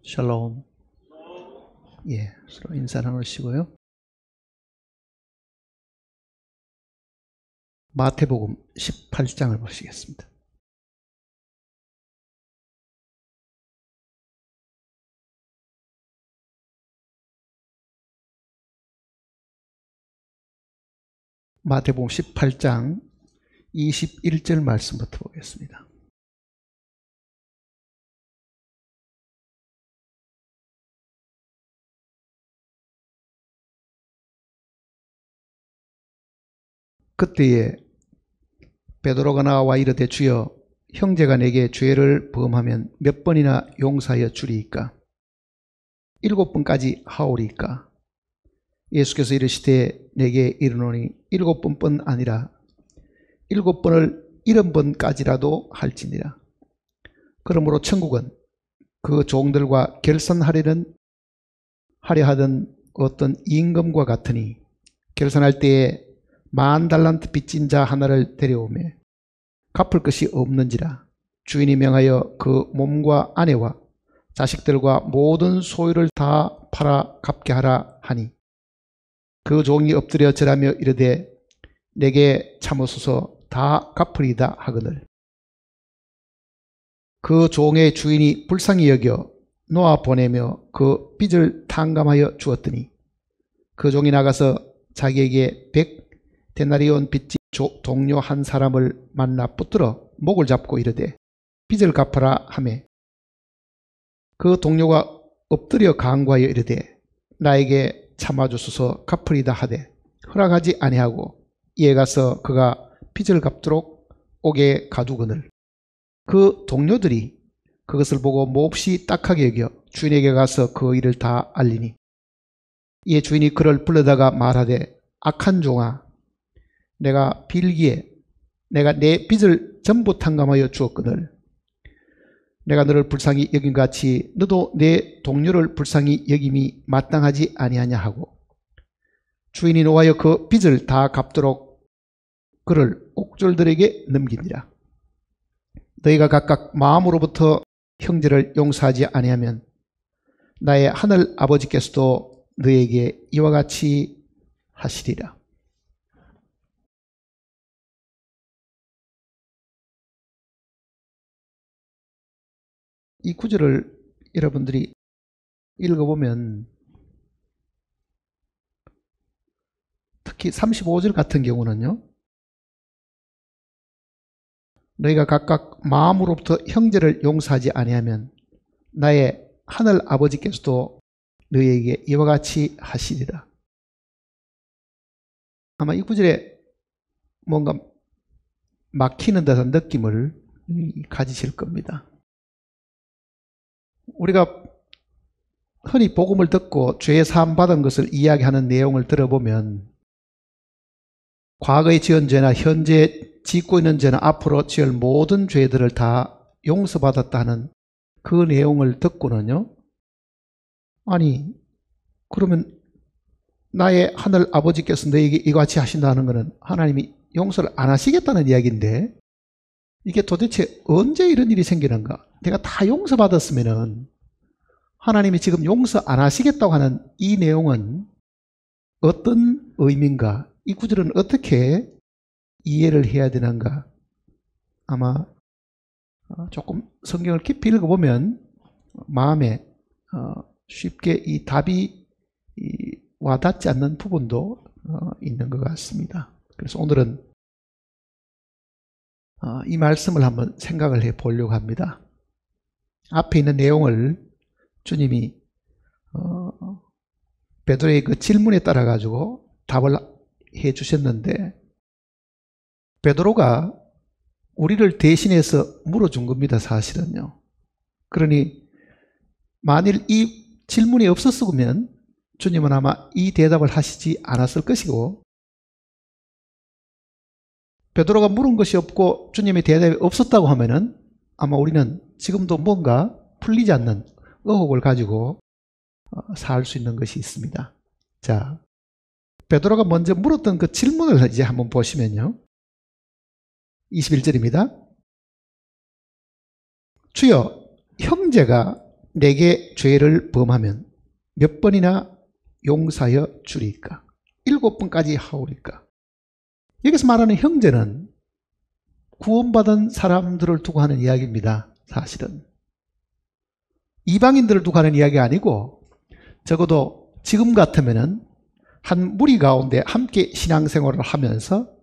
샬롬. 예, 서로 인사 나누시고요. 마태복음 18장을 보시겠습니다. 마태복음 18장 21절 말씀부터 보겠습니다. 그때에 베드로가 나와 이르되 주여, 형제가 내게 죄를 범하면 몇 번이나 용서하여 주리이까? 7번까지 하오리이까? 예수께서 이르시되 내게 이르노니 7번뿐 아니라 7번을 70번까지라도 할지니라. 그러므로 천국은 그 종들과 결산하려 하던 어떤 임금과 같으니, 결산할 때에 10,000달란트 빚진 자 하나를 데려오매 갚을 것이 없는지라. 주인이 명하여 그 몸과 아내와 자식들과 모든 소유를 다 팔아 갚게 하라 하니, 그 종이 엎드려 절하며 이르되 내게 참으소서, 다 갚으리다 하거늘. 그 종의 주인이 불쌍히 여겨 놓아 보내며 그 빚을 탕감하여 주었더니, 그 종이 나가서 자기에게 100데나리온 빚진 동료 한 사람을 만나 붙들어 목을 잡고 이르되 빚을 갚아라 하매, 그 동료가 엎드려 간구하여 이르되 나에게 참아주소서, 갚으리다 하되 허락하지 아니하고 이에 가서 그가 빚을 갚도록 옥에 가두거늘. 그 동료들이 그것을 보고 몹시 딱하게 여겨 주인에게 가서 그 일을 다 알리니, 이에 주인이 그를 불러다가 말하되 악한 종아, 내가 빌기에 내가 내 빚을 전부 탕감하여 주었거늘 내가 너를 불쌍히 여긴 같이 너도 내 동료를 불쌍히 여김이 마땅하지 아니하냐 하고, 주인이 노하여 그 빚을 다 갚도록 그를 옥졸들에게 넘기니라. 너희가 각각 마음으로부터 형제를 용서하지 아니하면 나의 하늘 아버지께서도 너에게 이와 같이 하시리라. 이 구절을 여러분들이 읽어보면, 특히 35절 같은 경우는요, 너희가 각각 마음으로부터 형제를 용서하지 아니하면 나의 하늘 아버지께서도 너희에게 이와 같이 하시리라. 아마 이 구절에 뭔가 막히는 듯한 느낌을 가지실 겁니다. 우리가 흔히 복음을 듣고 죄 사함 받은 것을 이야기하는 내용을 들어보면, 과거에 지은 죄나 현재 짓고 있는 죄나 앞으로 지을 모든 죄들을 다 용서받았다는 그 내용을 듣고는요, 아니 그러면 나의 하늘 아버지께서 너에게 이같이 하신다는 것은 하나님이 용서를 안 하시겠다는 이야기인데, 이게 도대체 언제 이런 일이 생기는가? 내가 다 용서받았으면은 하나님이 지금 용서 안 하시겠다고 하는 이 내용은 어떤 의미인가? 이 구절은 어떻게 이해를 해야 되는가? 아마 조금 성경을 깊이 읽어보면 마음에 쉽게 이 답이 와닿지 않는 부분도 있는 것 같습니다. 그래서 오늘은 이 말씀을 한번 생각을 해 보려고 합니다. 앞에 있는 내용을 주님이 베드로의 그 질문에 따라 가지고 답을 해 주셨는데, 베드로가 우리를 대신해서 물어준 겁니다, 사실은요. 그러니 만일 이 질문이 없었으면 주님은 아마 이 대답을 하시지 않았을 것이고, 베드로가 물은 것이 없고 주님의 대답이 없었다고 하면은 아마 우리는 지금도 뭔가 풀리지 않는 의혹을 가지고 살 수 있는 것이 있습니다. 자, 베드로가 먼저 물었던 그 질문을 이제 한번 보시면요, 21절입니다. 주여, 형제가 내게 죄를 범하면 몇 번이나 용서하여 주리까? 7번까지 하오리까? 여기서 말하는 형제는 구원받은 사람들을 두고 하는 이야기입니다. 사실은 이방인들을 두고 하는 이야기가 아니고, 적어도 지금 같으면은 한 무리 가운데 함께 신앙생활을 하면서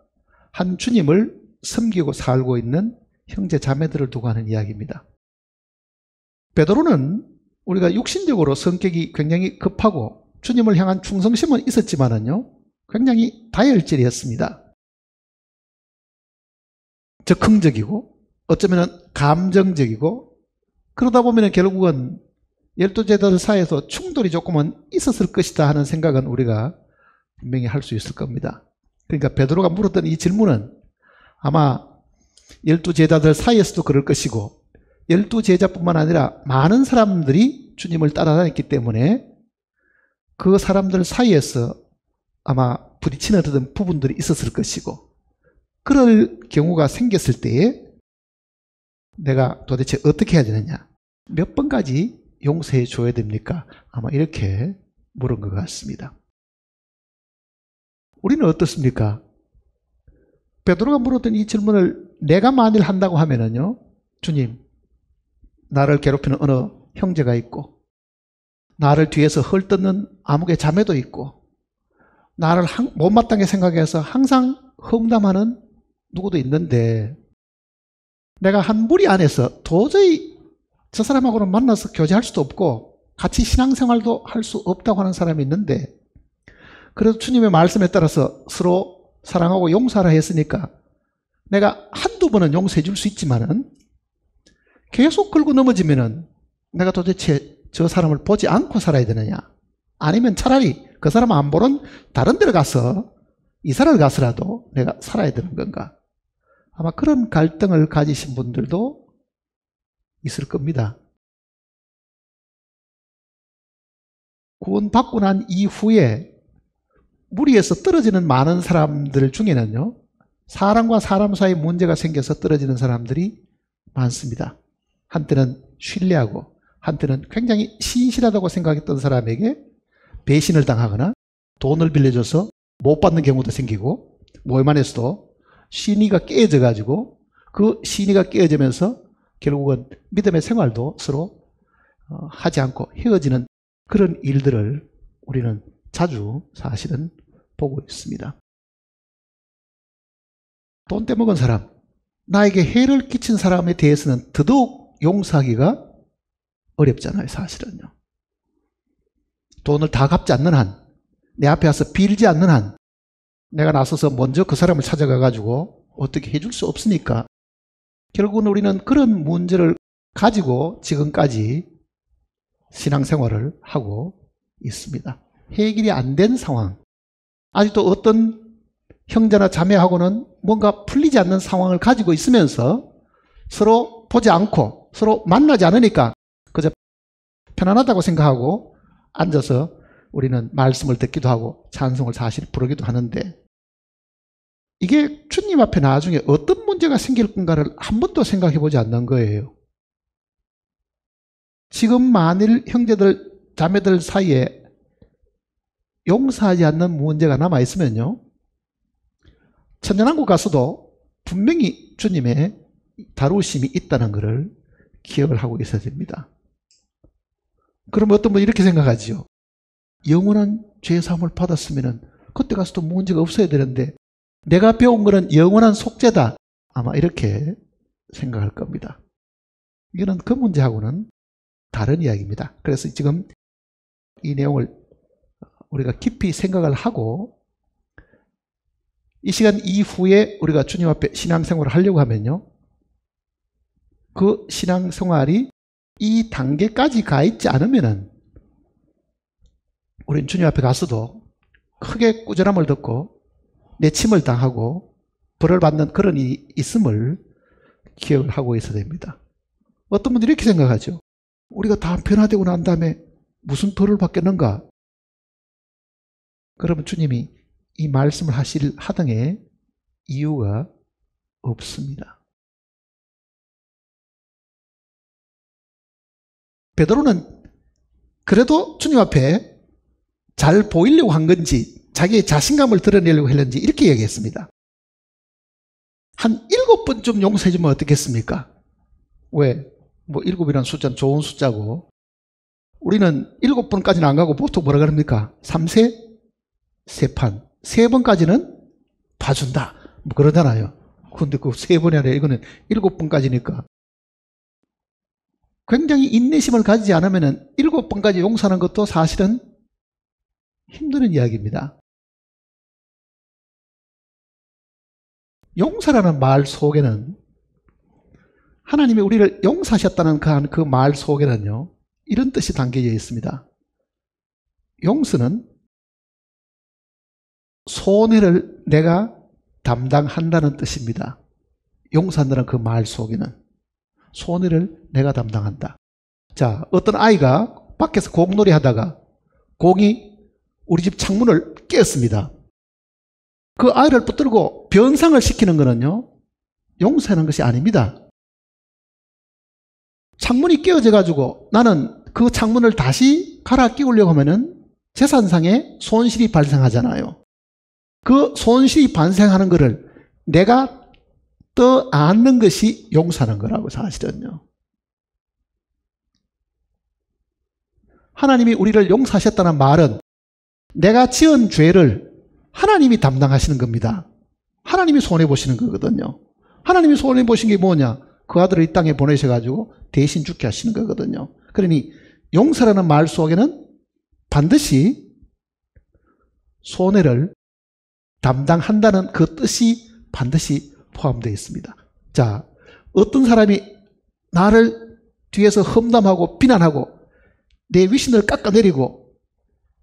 한 주님을 섬기고 살고 있는 형제 자매들을 두고 하는 이야기입니다. 베드로는 우리가 육신적으로 성격이 굉장히 급하고 주님을 향한 충성심은 있었지만은요, 굉장히 다혈질이었습니다. 적흥적이고 어쩌면 감정적이고, 그러다 보면 결국은 12제자들 사이에서 충돌이 조금은 있었을 것이다 하는 생각은 우리가 분명히 할 수 있을 겁니다. 그러니까 베드로가 물었던 이 질문은 아마 12제자들 사이에서도 그럴 것이고, 12제자뿐만 아니라 많은 사람들이 주님을 따라다녔기 때문에 그 사람들 사이에서 아마 부딪히는 어떤 부분들이 있었을 것이고, 그럴 경우가 생겼을 때에 내가 도대체 어떻게 해야 되느냐, 몇 번까지 용서해 줘야 됩니까? 아마 이렇게 물은 것 같습니다. 우리는 어떻습니까? 베드로가 물었던 이 질문을 내가 만일 한다고 하면은요, 주님, 나를 괴롭히는 어느 형제가 있고, 나를 뒤에서 헐뜯는 아무개 자매도 있고, 나를 못마땅하게 생각해서 항상 험담하는 누구도 있는데, 내가 한 무리 안에서 도저히 저 사람하고는 만나서 교제할 수도 없고 같이 신앙생활도 할 수 없다고 하는 사람이 있는데, 그래도 주님의 말씀에 따라서 서로 사랑하고 용서하라 했으니까 내가 한두 번은 용서해 줄 수 있지만은 계속 긁고 넘어지면은 내가 도대체 저 사람을 보지 않고 살아야 되느냐, 아니면 차라리 그 사람 안 보는 다른 데를 가서 이사를 가서라도 내가 살아야 되는 건가? 아마 그런 갈등을 가지신 분들도 있을 겁니다. 구원받고 난 이후에 무리에서 떨어지는 많은 사람들 중에는요, 사람과 사람 사이 문제가 생겨서 떨어지는 사람들이 많습니다. 한때는 신뢰하고 한때는 굉장히 신실하다고 생각했던 사람에게 배신을 당하거나 돈을 빌려줘서 못 받는 경우도 생기고, 모임안에서도 신의가 깨어져 가지고 그 신의가 깨어지면서 결국은 믿음의 생활도 서로 하지 않고 헤어지는 그런 일들을 우리는 자주 사실은 보고 있습니다. 돈 떼먹은 사람, 나에게 해를 끼친 사람에 대해서는 더더욱 용서하기가 어렵잖아요. 사실은요. 돈을 다 갚지 않는 한, 내 앞에 와서 빌지 않는 한, 내가 나서서 먼저 그 사람을 찾아가 가지고 어떻게 해줄 수 없으니까 결국은 우리는 그런 문제를 가지고 지금까지 신앙생활을 하고 있습니다. 해결이 안 된 상황, 아직도 어떤 형제나 자매하고는 뭔가 풀리지 않는 상황을 가지고 있으면서 서로 보지 않고 서로 만나지 않으니까 그저 편안하다고 생각하고 앉아서 우리는 말씀을 듣기도 하고 찬송을 사실 부르기도 하는데, 이게 주님 앞에 나중에 어떤 문제가 생길 건가를 한 번도 생각해 보지 않는 거예요. 지금 만일 형제들 자매들 사이에 용서하지 않는 문제가 남아 있으면요, 천년왕국 가서도 분명히 주님의 다루심이 있다는 것을 기억을 하고 있어야 됩니다. 그러면 어떤 분이 이렇게 생각하지요. 영원한 죄사함을 받았으면 그때 가서도 문제가 없어야 되는데 내가 배운 것은 영원한 속죄다, 아마 이렇게 생각할 겁니다. 이거는 그 문제하고는 다른 이야기입니다. 그래서 지금 이 내용을 우리가 깊이 생각을 하고 이 시간 이후에 우리가 주님 앞에 신앙생활을 하려고 하면요, 그 신앙생활이 이 단계까지 가 있지 않으면은 우리는 주님 앞에 가서도 크게 꾸지람을 듣고 내침을 당하고 벌을 받는 그런 일이 있음을 기억을 하고 있어야 됩니다. 어떤 분들이 이렇게 생각하죠. 우리가 다 변화되고 난 다음에 무슨 벌을 받겠는가? 그러면 주님이 이 말씀을 하실 하등의 이유가 없습니다. 베드로는 그래도 주님 앞에 잘 보이려고 한 건지 자기의 자신감을 드러내려고 했는지 이렇게 얘기했습니다. 한 7번쯤 용서해주면 어떻겠습니까? 왜? 뭐 7이라는 숫자는 좋은 숫자고, 우리는 7번까지는 안 가고 보통 뭐라 그럽니까? 3세? 3판. 3번까지는 봐준다. 뭐 그러잖아요. 근데 그 3번이 아니라 이거는 7번까지니까. 굉장히 인내심을 가지지 않으면 7번까지 용서하는 것도 사실은 힘든 이야기입니다. 용서라는 말 속에는, 하나님이 우리를 용서하셨다는 그 말 속에는요, 이런 뜻이 담겨져 있습니다. 용서는 손해를 내가 담당한다는 뜻입니다. 용서한다는 그 말 속에는 손해를 내가 담당한다. 자, 어떤 아이가 밖에서 공놀이 하다가 공이 우리 집 창문을 깨었습니다. 그 아이를 붙들고 변상을 시키는 것은요, 용서하는 것이 아닙니다. 창문이 깨어져 가지고 나는 그 창문을 다시 갈아 끼우려고 하면은 재산상의 손실이 발생하잖아요. 그 손실이 발생하는 것을 내가 떠안는 것이 용서하는 거라고, 사실은요. 하나님이 우리를 용서하셨다는 말은 내가 지은 죄를 하나님이 담당하시는 겁니다. 하나님이 손해보시는 거거든요. 하나님이 손해보신 게 뭐냐? 그 아들을 이 땅에 보내셔가지고 대신 죽게 하시는 거거든요. 그러니 용서라는 말 속에는 반드시 손해를 담당한다는 그 뜻이 반드시 포함되어 있습니다. 자, 어떤 사람이 나를 뒤에서 험담하고 비난하고 내 위신을 깎아내리고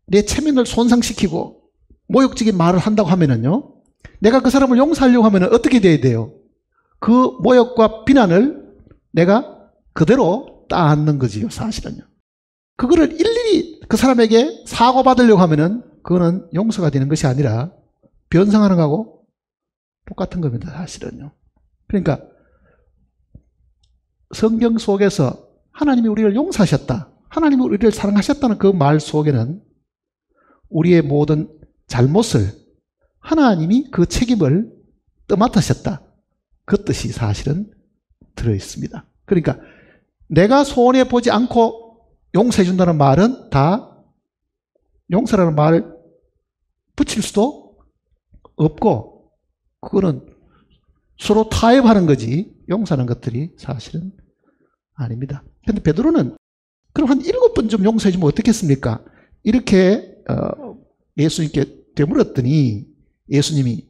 내 체면을 손상시키고 모욕적인 말을 한다고 하면은요, 내가 그 사람을 용서하려고 하면 어떻게 돼야 돼요? 그 모욕과 비난을 내가 그대로 따앉는 거지요, 사실은요. 그거를 일일이 그 사람에게 사과받으려고 하면은 그거는 용서가 되는 것이 아니라 변상하는 거하고 똑같은 겁니다, 사실은요. 그러니까 성경 속에서 하나님이 우리를 용서하셨다, 하나님이 우리를 사랑하셨다는 그 말 속에는 우리의 모든 잘못을 하나님이 그 책임을 떠맡으셨다, 그 뜻이 사실은 들어있습니다. 그러니까 내가 손해보지 않고 용서해 준다는 말은 다 용서라는 말을 붙일 수도 없고, 그거는 서로 타협하는 거지 용서하는 것들이 사실은 아닙니다. 그런데 베드로는 그럼 한 7번 좀 용서해 주면 어떻겠습니까? 이렇게 예수님께 되물었더니 예수님이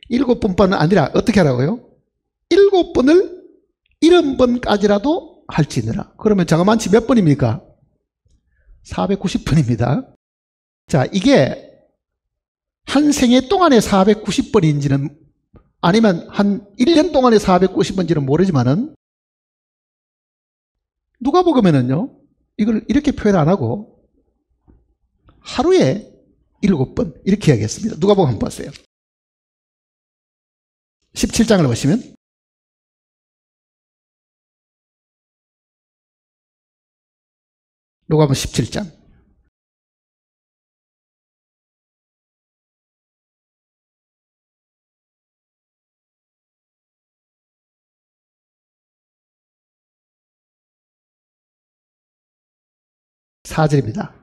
7번뿐만 아니라 어떻게 하라고요? 7번을 70번까지라도 할지니라. 그러면 자그만치 몇 번입니까? 490번입니다. 자, 이게 한 생애 동안에 490번인지는 아니면 한 1년 동안에 490번인지는 모르지만은 누가복음에는요, 이걸 이렇게 표현 안 하고 하루에 7번 이렇게 하겠습니다. 누가복음 한번 보세요. 17장을 보시면 누가복음 17장 4절입니다.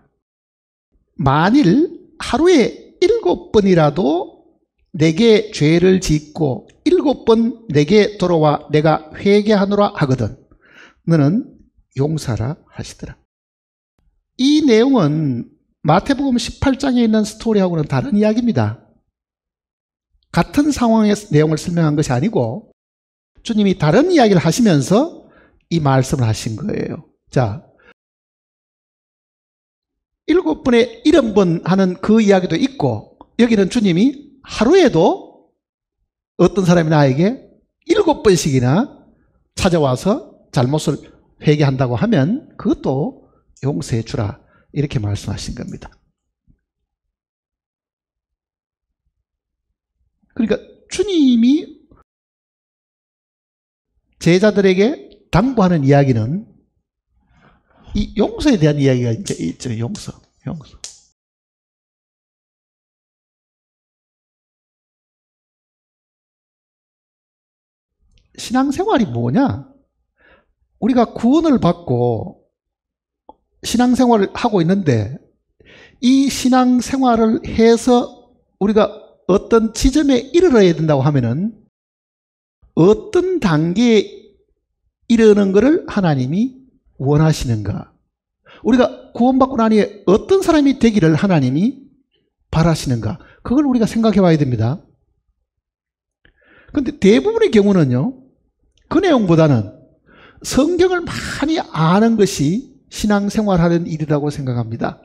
만일 하루에 7번이라도 내게 죄를 짓고 7번 내게 돌아와 내가 회개하노라 하거든 너는 용서하라 하시더라. 이 내용은 마태복음 18장에 있는 스토리하고는 다른 이야기입니다. 같은 상황의 내용을 설명한 것이 아니고 주님이 다른 이야기를 하시면서 이 말씀을 하신 거예요. 자, 7번에 70번 하는 그 이야기도 있고, 여기는 주님이 하루에도 어떤 사람이 나에게 7번씩이나 찾아와서 잘못을 회개한다고 하면 그것도 용서해 주라, 이렇게 말씀하신 겁니다. 그러니까 주님이 제자들에게 당부하는 이야기는 이 용서에 대한 이야기가 이제 있죠. 용서. 신앙생활이 뭐냐? 우리가 구원을 받고 신앙생활을 하고 있는데 이 신앙생활을 해서 우리가 어떤 지점에 이르러야 된다고 하면은 어떤 단계에 이르는 것을 하나님이 원하시는가? 우리가 구원받고 난 후에 어떤 사람이 되기를 하나님이 바라시는가? 그걸 우리가 생각해 봐야 됩니다. 그런데 대부분의 경우는요, 그 내용보다는 성경을 많이 아는 것이 신앙생활하는 일이라고 생각합니다.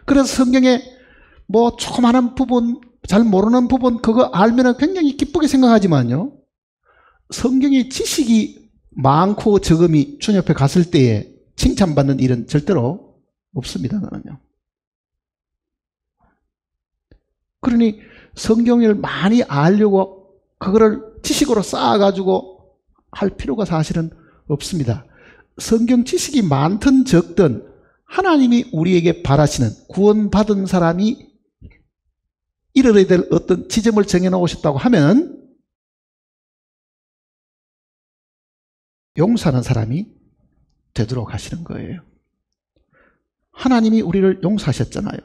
그래서 성경에 뭐 조그마한 부분, 잘 모르는 부분 그거 알면 굉장히 기쁘게 생각하지만요, 성경의 지식이 많고 적음이 주님 옆에 갔을 때에 칭찬받는 일은 절대로 없습니다. 나는요. 그러니 성경을 많이 알려고 그거를 지식으로 쌓아가지고 할 필요가 사실은 없습니다. 성경 지식이 많든 적든 하나님이 우리에게 바라시는 구원받은 사람이 이르러야 될 어떤 지점을 정해놓으셨다고 하면 용서하는 사람이 되도록 하시는 거예요. 하나님이 우리를 용서하셨잖아요.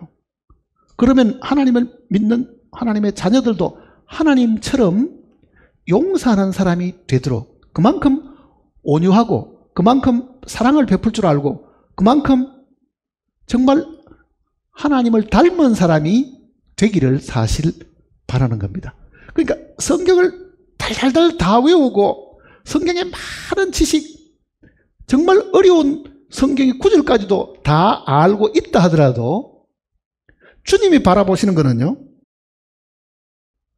그러면 하나님을 믿는 하나님의 자녀들도 하나님처럼 용서하는 사람이 되도록, 그만큼 온유하고 그만큼 사랑을 베풀 줄 알고 그만큼 정말 하나님을 닮은 사람이 되기를 사실 바라는 겁니다. 그러니까 성경을 달달달 다 외우고 성경의 많은 지식, 정말 어려운 성경의 구절까지도 다 알고 있다 하더라도 주님이 바라보시는 거는요,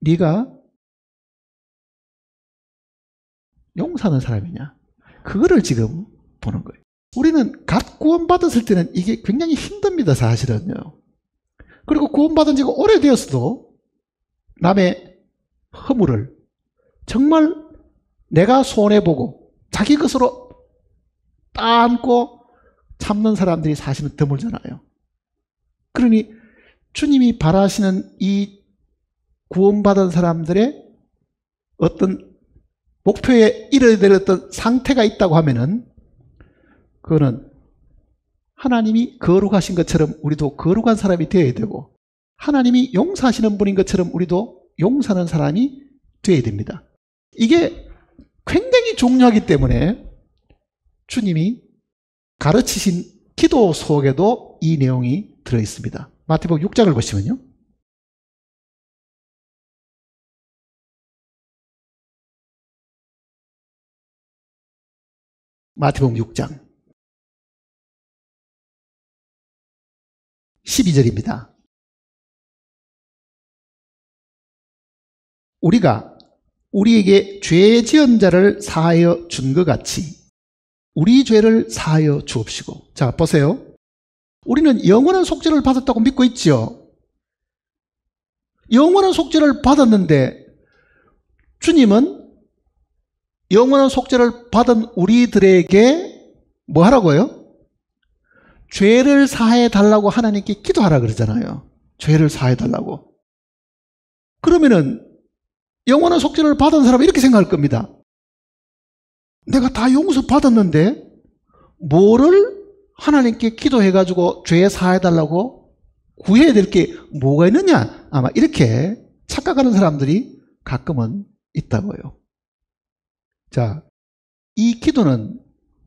네가 용서하는 사람이냐, 그거를 지금 보는 거예요. 우리는 갓 구원받았을 때는 이게 굉장히 힘듭니다, 사실은요. 그리고 구원받은 지가 오래되었어도 남의 허물을 정말 내가 손해보고 자기 것으로 따안고 참는 사람들이 사실은 드물잖아요. 그러니 주님이 바라시는 이 구원받은 사람들의 어떤 목표에 이르게 될 어떤 상태가 있다고 하면은 그거는 하나님이 거룩하신 것처럼 우리도 거룩한 사람이 되어야 되고, 하나님이 용서하시는 분인 것처럼 우리도 용서하는 사람이 되어야 됩니다. 이게 굉장히 중요하기 때문에 주님이 가르치신 기도 속에도 이 내용이 들어있습니다. 마태복음 6장을 보시면요, 마태복음 6장 12절입니다. 우리가 우리에게 죄 지은 자를 사하여 준 것 같이 우리 죄를 사하여 주옵시고. 자, 보세요. 우리는 영원한 속죄를 받았다고 믿고 있죠. 영원한 속죄를 받았는데 주님은 영원한 속죄를 받은 우리들에게 뭐 하라고요? 죄를 사해 달라고 하나님께 기도하라 그러잖아요. 죄를 사해 달라고. 그러면은 영원한 속죄를 받은 사람은 이렇게 생각할 겁니다. 내가 다 용서 받았는데 뭐를 하나님께 기도해가지고 죄 사해 달라고 구해야 될 게 뭐가 있느냐? 아마 이렇게 착각하는 사람들이 가끔은 있다고요. 자, 이 기도는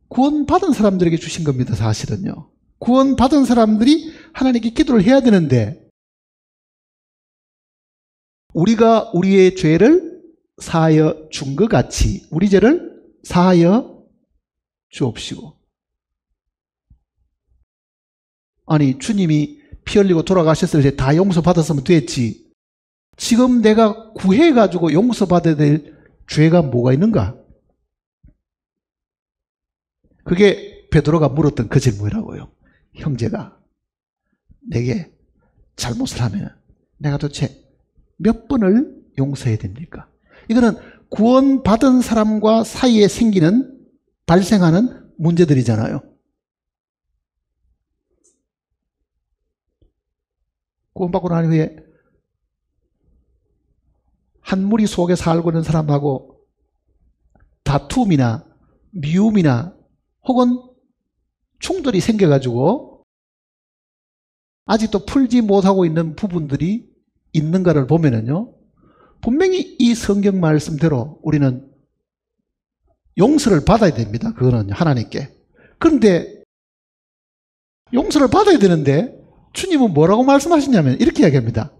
구원받은 사람들에게 주신 겁니다, 사실은요. 구원받은 사람들이 하나님께 기도를 해야 되는데 우리가 우리의 죄를 사하여 준 것 같이 우리 죄를 사하여 주옵시고. 아니, 주님이 피 흘리고 돌아가셨을 때 다 용서받았으면 됐지. 지금 내가 구해가지고 용서받아야 될 죄가 뭐가 있는가? 그게 베드로가 물었던 그 질문이라고요. 형제가 내게 잘못을 하면 내가 도대체 몇 번을 용서해야 됩니까? 이거는 구원받은 사람과 사이에 생기는 발생하는 문제들이잖아요. 구원받고 난 후에 한 무리 속에 살고 있는 사람하고 다툼이나 미움이나 혹은 충돌이 생겨가지고 아직도 풀지 못하고 있는 부분들이 있는가를 보면은요, 분명히 이 성경 말씀대로 우리는 용서를 받아야 됩니다. 그거는 하나님께. 그런데 용서를 받아야 되는데 주님은 뭐라고 말씀하시냐면 이렇게 이야기합니다.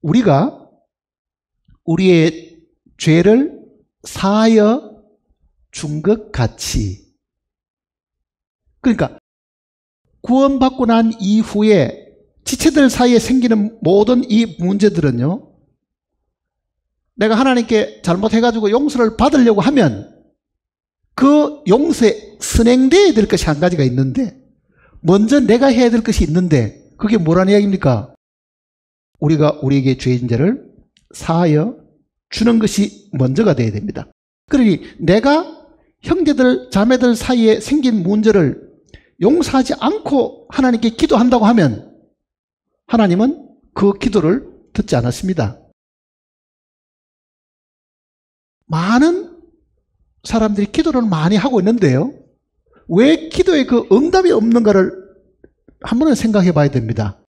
우리가 우리의 죄를 사하여 준 것 같이. 그러니까 구원받고 난 이후에 지체들 사이에 생기는 모든 이 문제들은요, 내가 하나님께 잘못해가지고 용서를 받으려고 하면 그 용서에 선행되어야 될 것이 한 가지가 있는데, 먼저 내가 해야 될 것이 있는데, 그게 뭐라는 이야기입니까? 우리가 우리에게 죄진 죄를 사하여 주는 것이 먼저가 되어야 됩니다. 그러니 내가 형제들 자매들 사이에 생긴 문제를 용서하지 않고 하나님께 기도한다고 하면 하나님은 그 기도를 듣지 않았습니다. 많은 사람들이 기도를 많이 하고 있는데요, 왜 기도에 그 응답이 없는가를 한번 생각해 봐야 됩니다.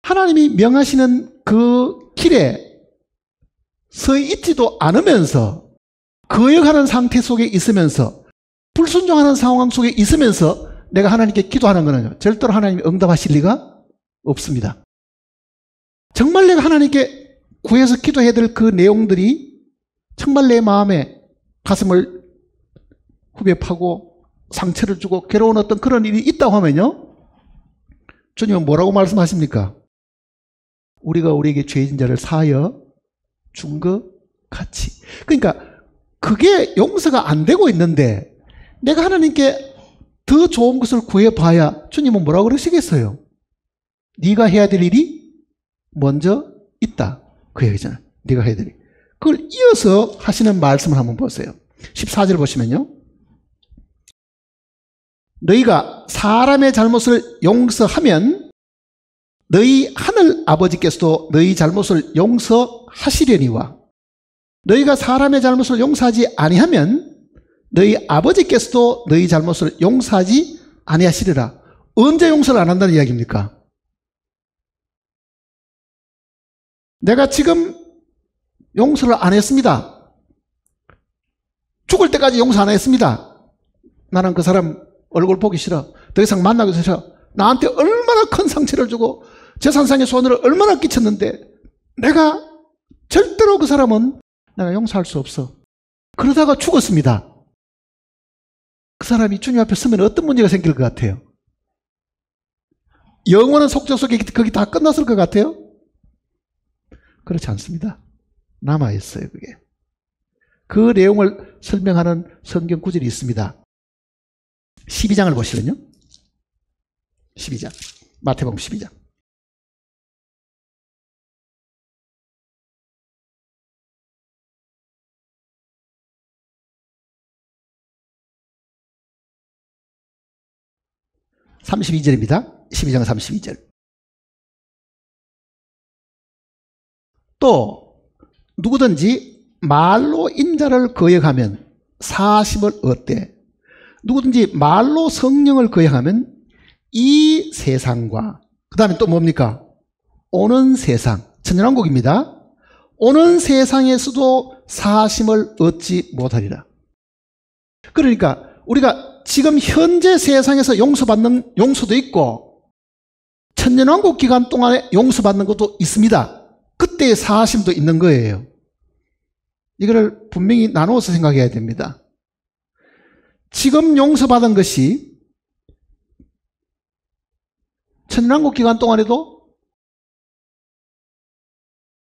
하나님이 명하시는 그 길에 서 있지도 않으면서 거역하는 상태 속에 있으면서 불순종하는 상황 속에 있으면서 내가 하나님께 기도하는 것은 절대로 하나님이 응답하실 리가 없습니다. 정말 내가 하나님께 구해서 기도해야 될 그 내용들이 정말 내 마음에 가슴을 후벼 파고 상처를 주고 괴로운 어떤 그런 일이 있다고 하면요, 주님은 뭐라고 말씀하십니까? 우리가 우리에게 죄진 자를 사하여 준 것 같이. 그러니까 그게 용서가 안 되고 있는데 내가 하나님께 더 좋은 것을 구해봐야 주님은 뭐라고 그러시겠어요? 네가 해야 될 일이 먼저 있다, 그 얘기잖아요. 네가 해야 될 일. 그걸 이어서 하시는 말씀을 한번 보세요. 14절 보시면요, 너희가 사람의 잘못을 용서하면 너희 하늘 아버지께서도 너희 잘못을 용서하시려니와 너희가 사람의 잘못을 용서하지 아니하면 너희 아버지께서도 너희 잘못을 용서하지 아니하시리라. 언제 용서를 안 한다는 이야기입니까? 내가 지금 용서를 안 했습니다. 죽을 때까지 용서 안 했습니다. 나는 그 사람 얼굴 보기 싫어. 더 이상 만나기 싫어. 나한테 얼마나 큰 상처를 주고 재산상의 손해를 얼마나 끼쳤는데 내가 절대로 그 사람은 내가 용서할 수 없어. 그러다가 죽었습니다. 그 사람이 주님 앞에 서면 어떤 문제가 생길 것 같아요? 영원한 속죄 속에 거기 다 끝났을 것 같아요? 그렇지 않습니다. 남아있어요, 그게. 그 내용을 설명하는 성경 구절이 있습니다. 12장을 보시면요. 12장. 마태복음 12장. (32절입니다) 12장 32절. 또 누구든지 말로 인자를 거역하면 사심을 얻되 누구든지 말로 성령을 거역하면 이 세상과 그 다음에 또 뭡니까? 오는 세상, 천년왕국입니다. 오는 세상에서도 사심을 얻지 못하리라. 그러니까 우리가 지금 현재 세상에서 용서받는 용서도 있고 천년왕국 기간 동안에 용서받는 것도 있습니다. 그때의 사심도 있는 거예요. 이거를 분명히 나누어서 생각해야 됩니다. 지금 용서받은 것이 천년왕국 기간 동안에도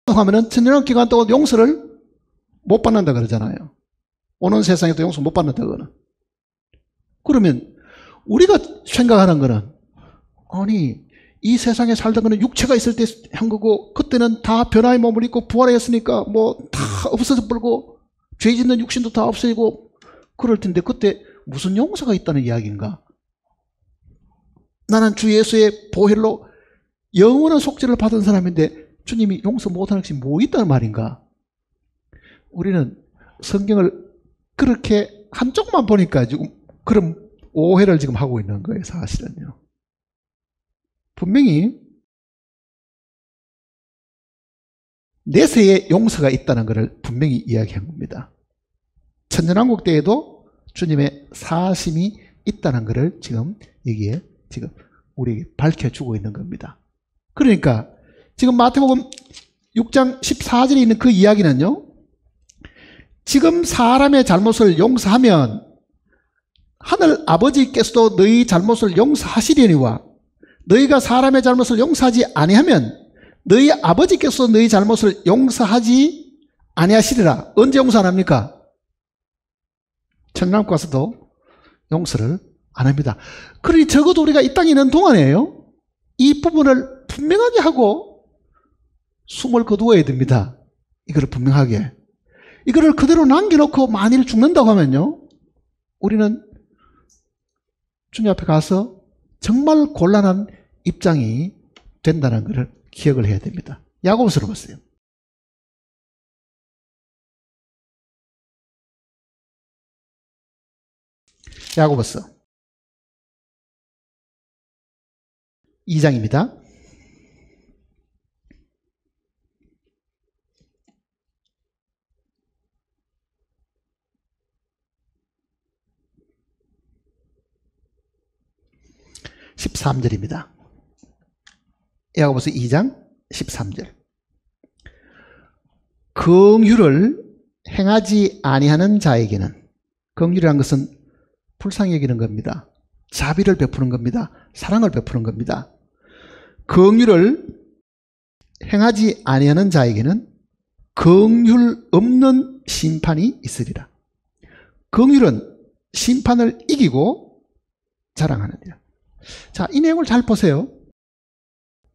하면은 천년왕국 기간 동안 용서를 못 받는다 그러잖아요. 오는 세상에도 용서 못 받는다 그거는. 그러면 우리가 생각하는 거는, 아니 이 세상에 살던 거는 육체가 있을 때 한 거고 그때는 다 변화의 몸을 입고 부활했으니까 뭐 다 없어져 버리고 죄 짓는 육신도 다 없어지고 그럴 텐데 그때 무슨 용서가 있다는 이야기인가? 나는 주 예수의 보혈로 영원한 속죄를 받은 사람인데 주님이 용서 못하는 것이 뭐 있다는 말인가? 우리는 성경을 그렇게 한쪽만 보니까 지금 그런 오해를 지금 하고 있는 거예요, 사실은요. 분명히 내세에 용서가 있다는 것을 분명히 이야기한 겁니다. 천년왕국 때에도 주님의 사심이 있다는 것을 지금 여기에 지금 우리에게 밝혀주고 있는 겁니다. 그러니까 지금 마태복음 6장 14절에 있는 그 이야기는요, 지금 사람의 잘못을 용서하면 하늘 아버지께서도 너희 잘못을 용서하시려니와 너희가 사람의 잘못을 용서하지 아니하면 너희 아버지께서 너희 잘못을 용서하지 아니하시리라. 언제 용서 안 합니까? 천년왕국 가서도 용서를 안 합니다. 그러니 적어도 우리가 이 땅에 있는 동안에요, 이 부분을 분명하게 하고 숨을 거두어야 됩니다. 이거를 분명하게. 이거를 그대로 남겨놓고 만일 죽는다고 하면요, 우리는 주님 앞에 가서 정말 곤란한 입장이 된다는 것을 기억을 해야 됩니다. 야고보서로 보세요. 야고보서 2장입니다. (13절입니다) 야고보서 2장 13절. 긍휼을 행하지 아니하는 자에게는, 긍휼이라는 것은 불쌍히 여기는 겁니다. 자비를 베푸는 겁니다. 사랑을 베푸는 겁니다. 긍휼을 행하지 아니하는 자에게는 긍휼 없는 심판이 있으리라. 긍휼은 심판을 이기고 자랑하느니라. 자, 이 내용을 잘 보세요.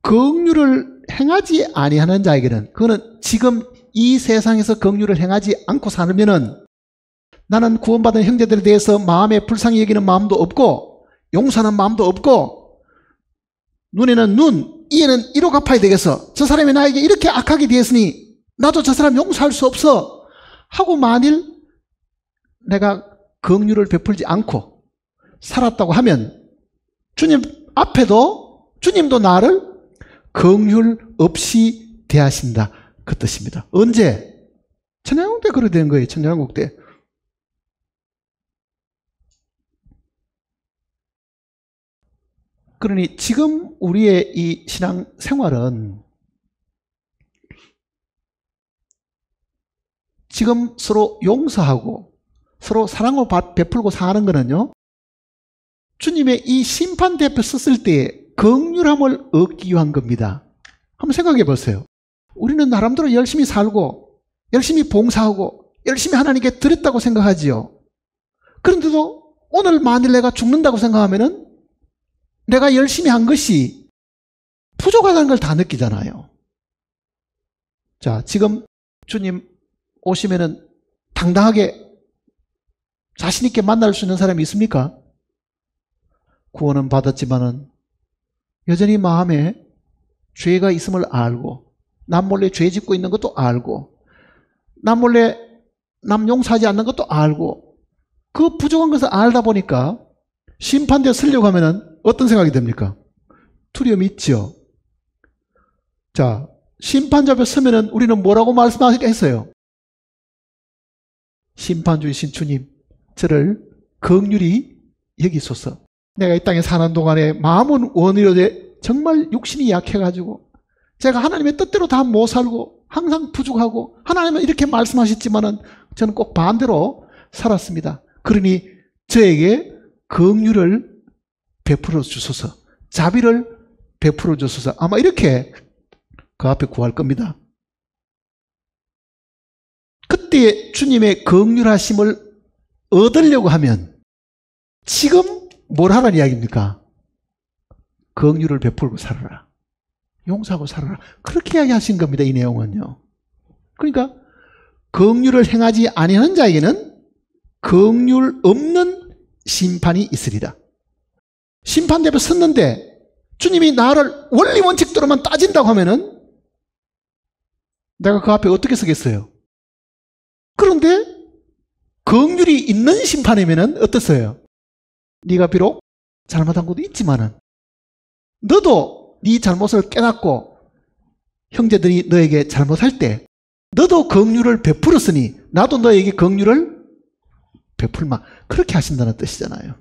긍휼을 행하지 아니하는 자에게는, 그거는 지금 이 세상에서 긍휼을 행하지 않고 살면은 나는 구원받은 형제들에 대해서 마음에 불쌍히 여기는 마음도 없고 용서하는 마음도 없고 눈에는 눈, 이에는 이로 갚아야 되겠어. 저 사람이 나에게 이렇게 악하게 되었으니 나도 저 사람 용서할 수 없어 하고 만일 내가 긍휼을 베풀지 않고 살았다고 하면 주님 앞에도 주님도 나를 긍휼 없이 대하신다, 그 뜻입니다. 언제? 천년왕국 때 그렇게 된 거예요. 천년왕국 때. 그러니 지금 우리의 이 신앙 생활은 지금 서로 용서하고 서로 사랑을 베풀고 사는 거는요, 주님의 이 심판 대표 썼을 때 긍휼함을 얻기 위한 겁니다. 한번 생각해 보세요. 우리는 나름대로 열심히 살고 열심히 봉사하고 열심히 하나님께 드렸다고 생각하지요. 그런데도 오늘 만일 내가 죽는다고 생각하면은 내가 열심히 한 것이 부족하다는 걸 다 느끼잖아요. 자, 지금 주님 오시면은 당당하게 자신 있게 만날 수 있는 사람이 있습니까? 구원은 받았지만은 여전히 마음에 죄가 있음을 알고 남 몰래 죄 짓고 있는 것도 알고 남 몰래 남 용서하지 않는 것도 알고 그 부족한 것을 알다 보니까 심판대에 서려고 하면은 어떤 생각이 됩니까? 두려움이 있죠. 자, 심판자 앞에 서면은 우리는 뭐라고 말씀하겠어요? 심판주이신 주님, 저를 긍휼히 여기소서. 내가 이 땅에 사는 동안에 마음은 원이로되 정말 육신이 약해가지고 제가 하나님의 뜻대로 다 못 살고 항상 부족하고 하나님은 이렇게 말씀하셨지만은 저는 꼭 반대로 살았습니다. 그러니 저에게 긍휼을 베풀어 주소서, 자비를 베풀어 주소서. 아마 이렇게 그 앞에 구할 겁니다. 그때 주님의 긍휼하심을 얻으려고 하면 지금 뭘 하라는 이야기입니까? 긍휼을 베풀고 살아라, 용서하고 살아라, 그렇게 이야기하신 겁니다. 이 내용은요. 그러니까 긍휼을 행하지 아니하는 자에게는 긍휼 없는 심판이 있으리라. 심판대 앞에 섰는데 주님이 나를 원리 원칙대로만 따진다고 하면은 내가 그 앞에 어떻게 서겠어요? 그런데 긍휼이 있는 심판이면은 어떻어요? 네가 비록 잘못한 것도 있지만은 너도 네 잘못을 깨닫고 형제들이 너에게 잘못할 때 너도 긍휼을 베풀었으니 나도 너에게 긍휼을 베풀마. 그렇게 하신다는 뜻이잖아요.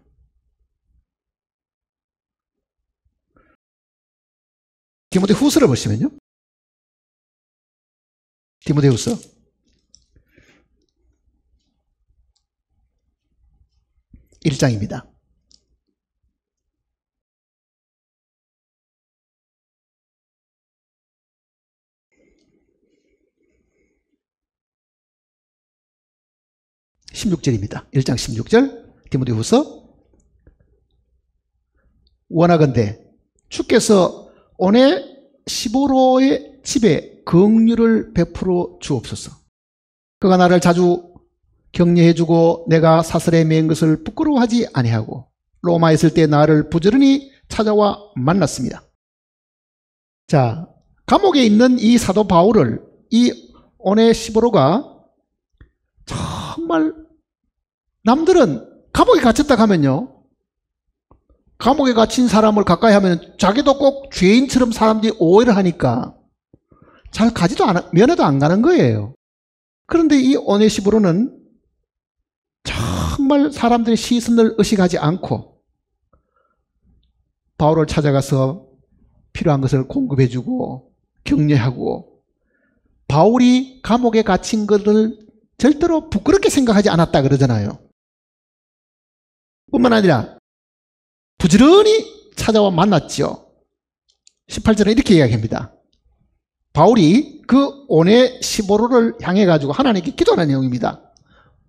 디모데후서를 보시면요. 디모데후서 1장입니다. (16절입니다) 1장 16절 디모데후서. 원하건대 주께서 오네시보로의 집에 긍휼을 베풀어 주옵소서. 그가 나를 자주 격려해주고 내가 사슬에 맨 것을 부끄러워하지 아니하고 로마에 있을 때 나를 부지런히 찾아와 만났습니다. 자, 감옥에 있는 이 사도 바울을 이 오네시보로가 정말, 남들은 감옥에 갇혔다 하면요, 감옥에 갇힌 사람을 가까이 하면 자기도 꼭 죄인처럼 사람들이 오해를 하니까 잘 가지도 않아, 면회도 안 가는 거예요. 그런데 이 오네시보로는 정말 사람들의 시선을 의식하지 않고 바울을 찾아가서 필요한 것을 공급해주고 격려하고, 바울이 감옥에 갇힌 것을 절대로 부끄럽게 생각하지 않았다 그러잖아요. 뿐만 아니라 부지런히 찾아와 만났죠. 18절에 이렇게 이야기합니다. 바울이 그 오네시보로를 향해 가지고 하나님께 기도하는 내용입니다.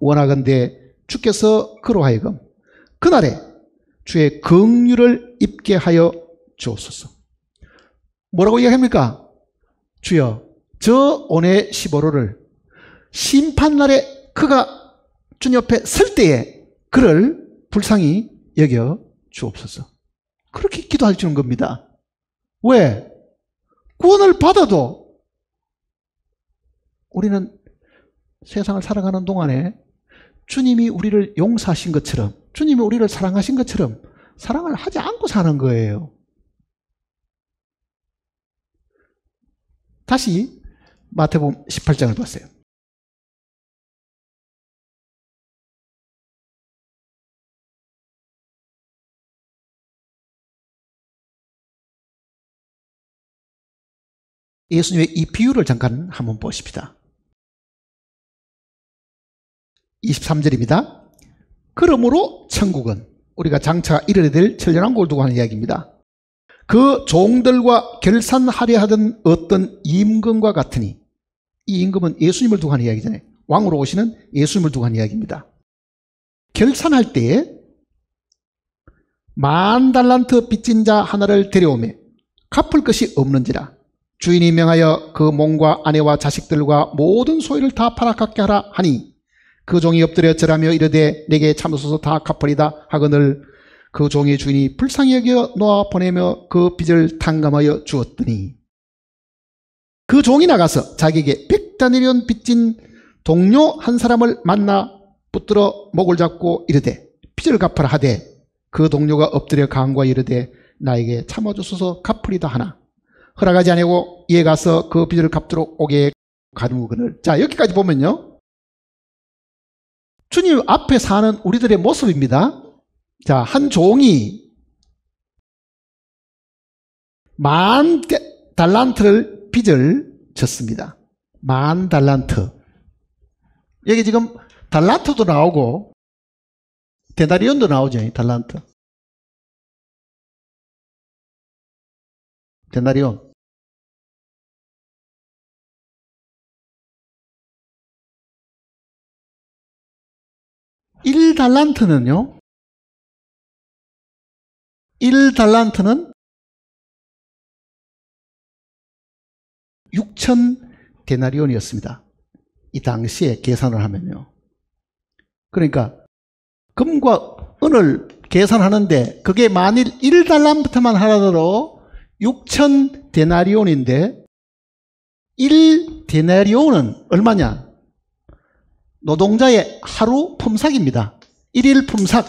원하건대 주께서 그로 하여금 그날에 주의 긍휼을 입게 하여 주옵소서. 뭐라고 이야기합니까? 주여, 저 오네시보로를 심판날에 그가 주님 옆에 설 때에 그를 불쌍히 여겨 주옵소서. 그렇게 기도할 주는 겁니다. 왜? 구원을 받아도 우리는 세상을 살아가는 동안에 주님이 우리를 용서하신 것처럼, 주님이 우리를 사랑하신 것처럼 사랑을 하지 않고 사는 거예요. 다시 마태복음 18장을 보세요. 예수님의 이 비유를 잠깐 한번 보십시다. 23절입니다. 그러므로 천국은 우리가 장차 이르게 될 천년왕국을 두고 하는 이야기입니다. 그 종들과 결산하려 하던 어떤 임금과 같으니, 이 임금은 예수님을 두고 하는 이야기잖아요. 왕으로 오시는 예수님을 두고 하는 이야기입니다. 결산할 때에 10,000달란트 빚진 자 하나를 데려오매 갚을 것이 없는지라 주인이 명하여 그 몸과 아내와 자식들과 모든 소유를 다 팔아갖게 하라 하니 그 종이 엎드려 절하며 이르되 내게 참으소서 다 갚으리다 하거늘 그 종의 주인이 불쌍히 여겨 놓아 보내며 그 빚을 탕감하여 주었더니 그 종이 나가서 자기에게 100데나리온 빚진 동료 한 사람을 만나 붙들어 목을 잡고 이르되 빚을 갚으라 하되 그 동료가 엎드려 간구하여 이르되 나에게 참아주소서 갚으리다 하나 허락하지 아니하고 이에 가서 그 빚을 갚도록 오게 가누거늘. 자, 여기까지 보면요, 주님 앞에 사는 우리들의 모습입니다. 자, 한 종이 10,000달란트를 빚을 졌습니다. 10,000달란트. 여기 지금 달란트도 나오고 데나리온도 나오죠. 달란트, 데나리온. 1달란트는요, 1달란트는 6,000데나리온이었습니다. 이 당시에 계산을 하면요. 그러니까 금과 은을 계산하는데 그게 만일 1달란트만 하더라도 6천 데나리온인데 1 데나리온은 얼마냐? 노동자의 하루 품삯입니다. 1일 품삯.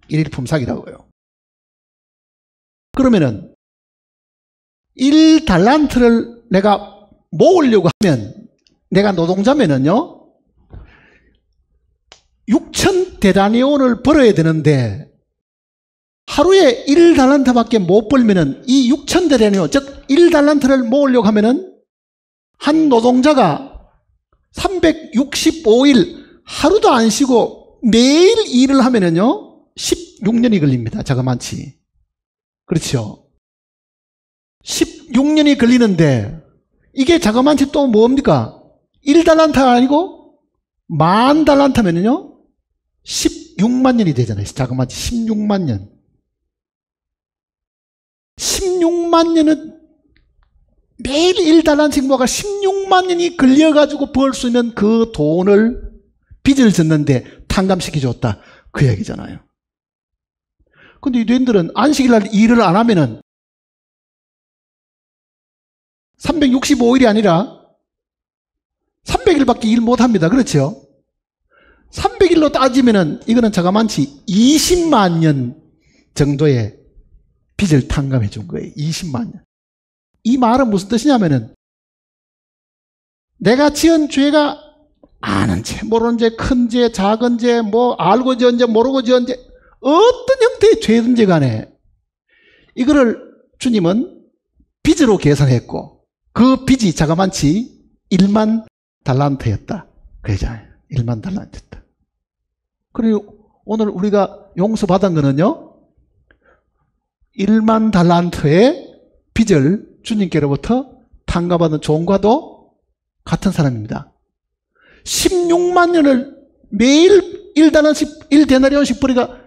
일일 품삯이라고요. 그러면은 1달란트를 내가 모으려고 하면, 내가 노동자면은요 6천 데나리온을 벌어야 되는데 하루에 1달란트밖에 못 벌면은 이 6천 데나리온, 즉 1달란트를 모으려고 하면은 한 노동자가 365일 하루도 안 쉬고 매일 일을 하면은요 16년이 걸립니다. 자그만치. 그렇죠. 16년이 걸리는데 이게 자그만치 또 뭡니까? 1달란트가 아니고 10,000달란트면요 16만 년이 되잖아요. 자그마치 16만 년. 16만 년은 매일 1달란트씩 모아가 16만 년이 걸려가지고 벌 수 있는 그 돈을 빚을 졌는데 탕감시켜줬다. 그 얘기잖아요. 근데 유대인들은 안식일날 일을 안 하면은 365일이 아니라 300일밖에 일 못합니다. 그렇죠? 300일로 따지면은 이거는 자그만치 20만 년 정도의 빚을 탕감해 준 거예요. 20만 년. 이 말은 무슨 뜻이냐면은 내가 지은 죄가 아는 죄, 모르는 죄, 큰 죄, 작은 죄, 뭐 알고 지은 죄, 모르고 지은 죄, 어떤 형태의 죄든지 간에 이거를 주님은 빚으로 계산했고 그 빚이 자그만치 1만 달란트였다. 그러잖아요. 1만 달란트였다. 그리고 오늘 우리가 용서받은 거는요 1만 달란트의 빚을 주님께로부터 탕감받은 종과도 같은 사람입니다. 16만 년을 매일 1데나리온씩 벌이가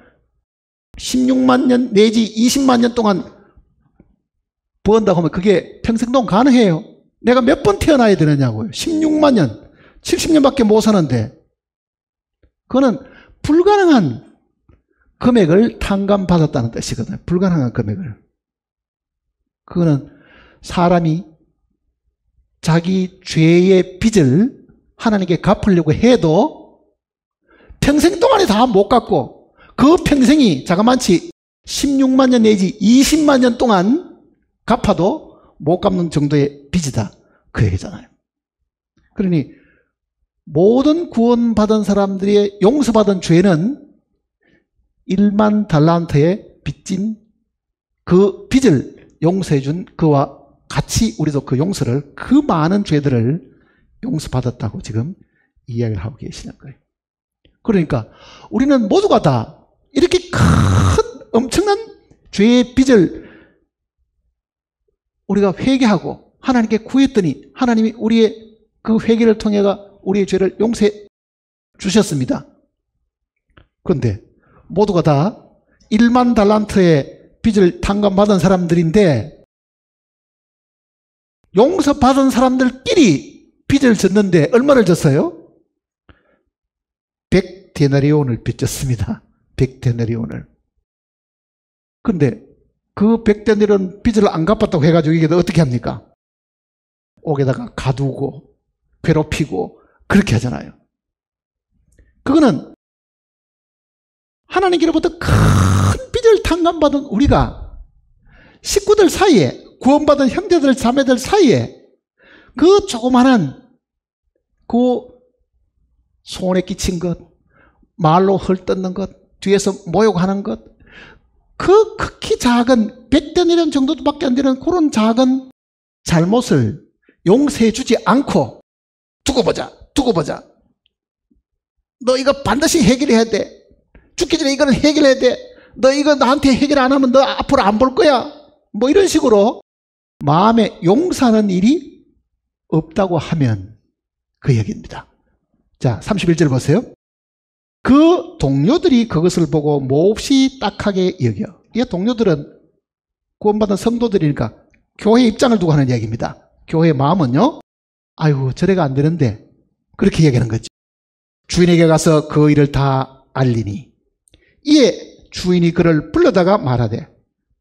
16만 년 내지 20만 년 동안 번다고 하면 그게 평생동 가능해요? 내가 몇 번 태어나야 되느냐고요. 16만 년, 70년밖에 못 사는데 그거는 불가능한 금액을 탕감받았다는 뜻이거든요. 불가능한 금액을. 그거는 사람이 자기 죄의 빚을 하나님께 갚으려고 해도 평생 동안에 다 못 갚고 그 평생이 자그만치 16만 년 내지 20만 년 동안 갚아도 못 갚는 정도의 빚이다. 그 얘기잖아요. 그러니 모든 구원받은 사람들이 용서받은 죄는 1만 달란트의 빚진 그 빚을 용서해 준 그와 같이 우리도 그 용서를, 그 많은 죄들을 용서받았다고 지금 이야기를 하고 계시는 거예요. 그러니까 우리는 모두가 다 이렇게 큰 엄청난 죄의 빚을 우리가 회개하고 하나님께 구했더니 하나님이 우리의 그 회개를 통해가 우리의 죄를 용서해 주셨습니다. 그런데 모두가 다 1만 달란트의 빚을 탕감받은 사람들인데 용서받은 사람들끼리 빚을 졌는데 얼마를 졌어요? 100데나리온을 빚졌습니다. 100데나리온을. 그런데 그 100데나리온 빚을 안 갚았다고 해가지고 이게 어떻게 합니까? 옥에다가 가두고 괴롭히고 그렇게 하잖아요. 그거는 하나님께로부터 큰 빚을 탕감받은 우리가 식구들 사이에, 구원받은 형제들 자매들 사이에 그 조그마한 그 손에 끼친 것, 말로 헐뜯는 것, 뒤에서 모욕하는 것, 그 극히 작은 100데나리온 정도밖에 안 되는 그런 작은 잘못을 용서해 주지 않고 두고 보자. 너 이거 반드시 해결해야 돼. 죽기 전에 이거는 해결해야 돼. 너 이거 나한테 해결 안 하면 너 앞으로 안 볼 거야. 뭐 이런 식으로 마음에 용서하는 일이 없다고 하면 그 얘기입니다. 자, 31절 보세요. 그 동료들이 그것을 보고 몹시 딱하게 여겨. 이 동료들은 구원받은 성도들이니까 교회 입장을 두고 하는 얘기입니다. 교회의 마음은요, 아이고 저래가 안 되는데 그렇게 얘기하는 거죠. 주인에게 가서 그 일을 다 알리니 이에 주인이 그를 불러다가 말하되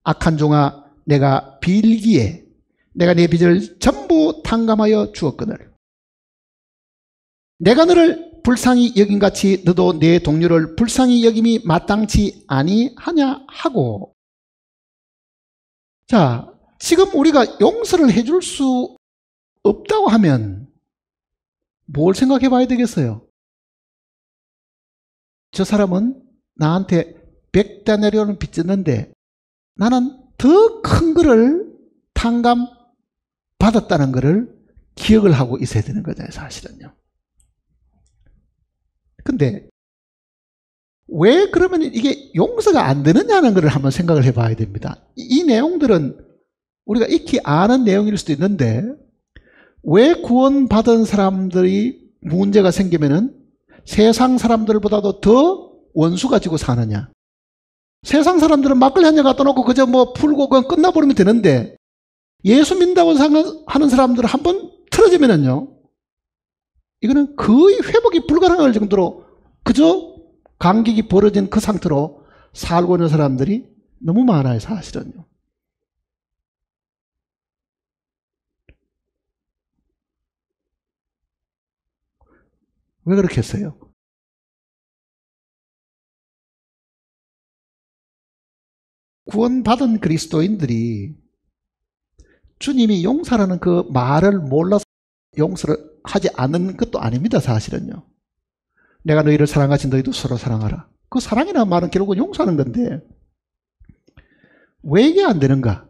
악한 종아 내가 빌기에 내가 내 빚을 전부 탕감하여 주었거늘 내가 너를 불쌍히 여김같이 너도 내 동료를 불쌍히 여김이 마땅치 아니하냐 하고. 자, 지금 우리가 용서를 해줄 수 없다고 하면 뭘 생각해 봐야 되겠어요? 저 사람은 나한테 100데나리온을 빚졌는데 나는 더 큰 거를 탕감 받았다는 거를 기억을 하고 있어야 되는 거잖아요, 사실은요. 근데 왜 그러면 이게 용서가 안 되느냐는 걸 한번 생각을 해봐야 됩니다. 이 내용들은 우리가 익히 아는 내용일 수도 있는데 왜 구원받은 사람들이 문제가 생기면은 세상 사람들보다도 더 원수 가지고 사느냐? 세상 사람들은 막걸리 한 잔 갖다 놓고 그저 뭐 풀고 그냥 끝나버리면 되는데 예수 믿는다고 하는 사람들은 한번 틀어지면은요, 이거는 거의 회복이 불가능할 정도로 그저 간격이 벌어진 그 상태로 살고 있는 사람들이 너무 많아요, 사실은요. 왜 그렇게 했어요? 구원받은 그리스도인들이 주님이 용서라는 그 말을 몰라서 용서를 하지 않는 것도 아닙니다, 사실은요. 내가 너희를 사랑하지 너희도 서로 사랑하라. 그 사랑이라는 말은 결국은 용서하는 건데 왜 이게 안 되는가?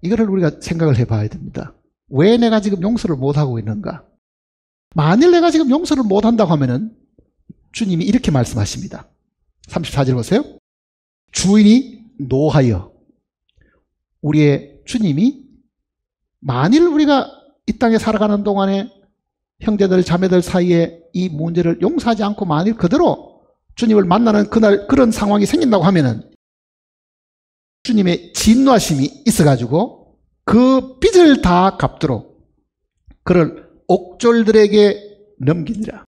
이거를 우리가 생각을 해봐야 됩니다. 왜 내가 지금 용서를 못하고 있는가? 만일 내가 지금 용서를 못한다고 하면은 주님이 이렇게 말씀하십니다. 34절 보세요. 주인이 노하여. 우리의 주님이 만일 우리가 이 땅에 살아가는 동안에 형제들 자매들 사이에 이 문제를 용서하지 않고 만일 그대로 주님을 만나는 그날 그런 상황이 생긴다고 하면은 주님의 진노하심이 있어가지고 그 빚을 다 갚도록 그를 옥졸들에게 넘기니라.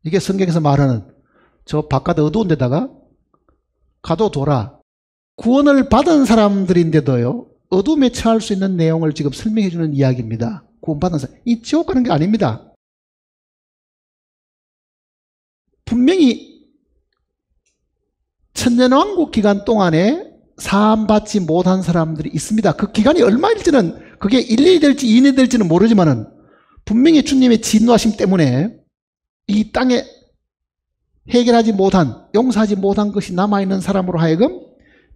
이게 성경에서 말하는 저 바깥 어두운 데다가 가둬둬라. 구원을 받은 사람들인데도요, 어둠에 처할 수 있는 내용을 지금 설명해 주는 이야기입니다. 구원받은 사람. 이 지옥 가는 게 아닙니다. 분명히 천년왕국 기간 동안에 사함받지 못한 사람들이 있습니다. 그 기간이 얼마일지는, 그게 1년이 될지 2년이 될지는 모르지만은 분명히 주님의 진노하심 때문에 이 땅에 해결하지 못한, 용서하지 못한 것이 남아있는 사람으로 하여금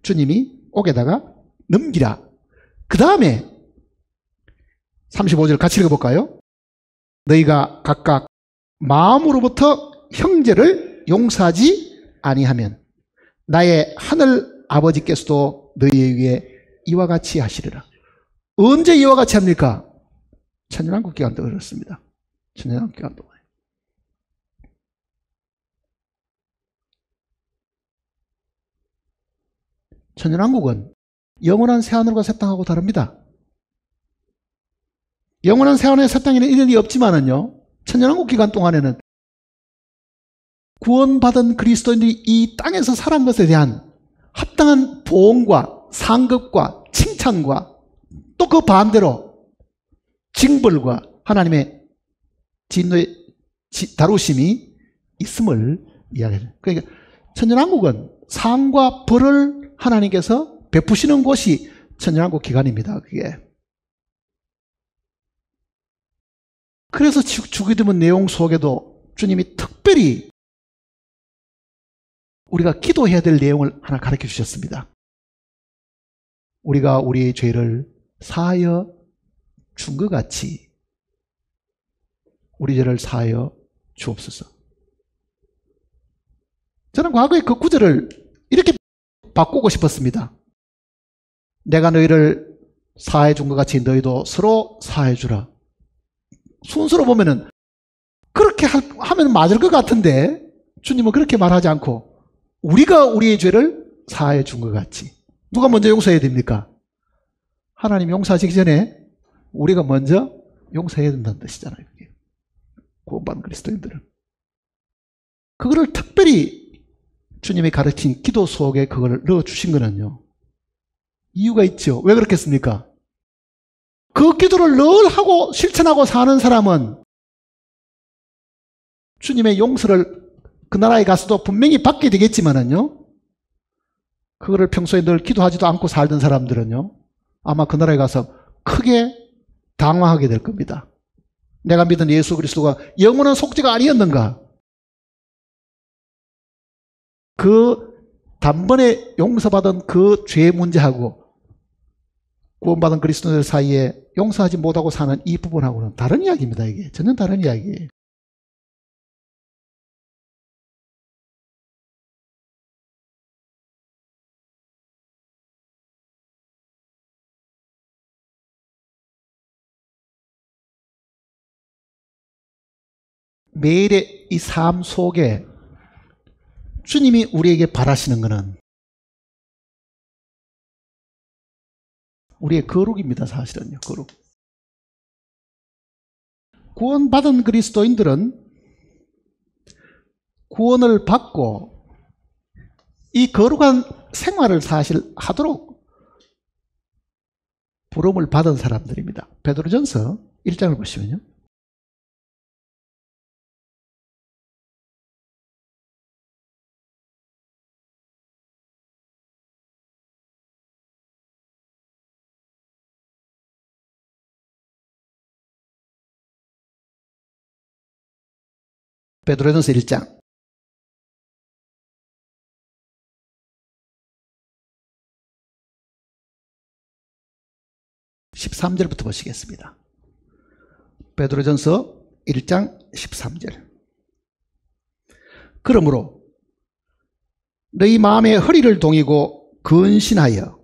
주님이 옥에다가 넘기라. 그 다음에 35절 같이 읽어볼까요? 너희가 각각 마음으로부터 형제를 용서하지 아니하면 나의 하늘 아버지께서도 너희에 위해 이와 같이 하시리라. 언제 이와 같이 합니까? 천년왕국 기간 동안 그렇습니다. 천년왕국 기간 동안. 천년왕국은 영원한 새하늘과 새 땅하고 다릅니다. 영원한 새하늘과 새 땅에는 이런 일이 없지만은요, 천년왕국 기간 동안에는 구원받은 그리스도인들이 이 땅에서 살아간 것에 대한 합당한 보응과 상급과 칭찬과 또 그 반대로 징벌과 하나님의 진노의 다루심이 있음을 이야기해요. 그러니까 천년왕국은 상과 벌을 하나님께서 베푸시는 곳이 천년왕국 기간입니다. 그게. 그래서 주기 드문 내용 속에도 주님이 특별히 우리가 기도해야 될 내용을 하나 가르쳐 주셨습니다. 우리가 우리의 죄를 사하여 준 것 같이 우리 죄를 사하여 주옵소서. 저는 과거에 그 구절을 이렇게 바꾸고 싶었습니다. 내가 너희를 사하여 준 것 같이 너희도 서로 사하여 주라. 순서로 보면은 그렇게 하면 맞을 것 같은데 주님은 그렇게 말하지 않고 우리가 우리의 죄를 사하여 준 것 같이. 누가 먼저 용서해야 됩니까? 하나님 용서하시기 전에 우리가 먼저 용서해야 된다는 뜻이잖아요. 그게. 구원받은 그리스도인들은. 그거를 특별히 주님이 가르친 기도 속에 그걸 넣어주신 거는요, 이유가 있죠. 왜 그렇겠습니까? 그 기도를 늘 하고 실천하고 사는 사람은 주님의 용서를 그 나라에 가서도 분명히 받게 되겠지만은요, 그거를 평소에 늘 기도하지도 않고 살던 사람들은요, 아마 그 나라에 가서 크게 당황하게 될 겁니다. 내가 믿은 예수 그리스도가 영원한 속죄가 아니었는가? 그 단번에 용서받은 그 죄 문제하고 구원받은 그리스도인들 사이에 용서하지 못하고 사는 이 부분하고는 다른 이야기입니다. 이게 전혀 다른 이야기예요. 매일의 이 삶 속에 주님이 우리에게 바라시는 것은 우리의 거룩입니다. 사실은요, 거룩. 구원받은 그리스도인들은 구원을 받고 이 거룩한 생활을 사실 하도록 부름을 받은 사람들입니다. 베드로전서 1장을 보시면요, 베드로전서 1장 13절부터 보시겠습니다. 베드로전서 1장 13절. 그러므로 너희 마음의 허리를 동이고 근신하여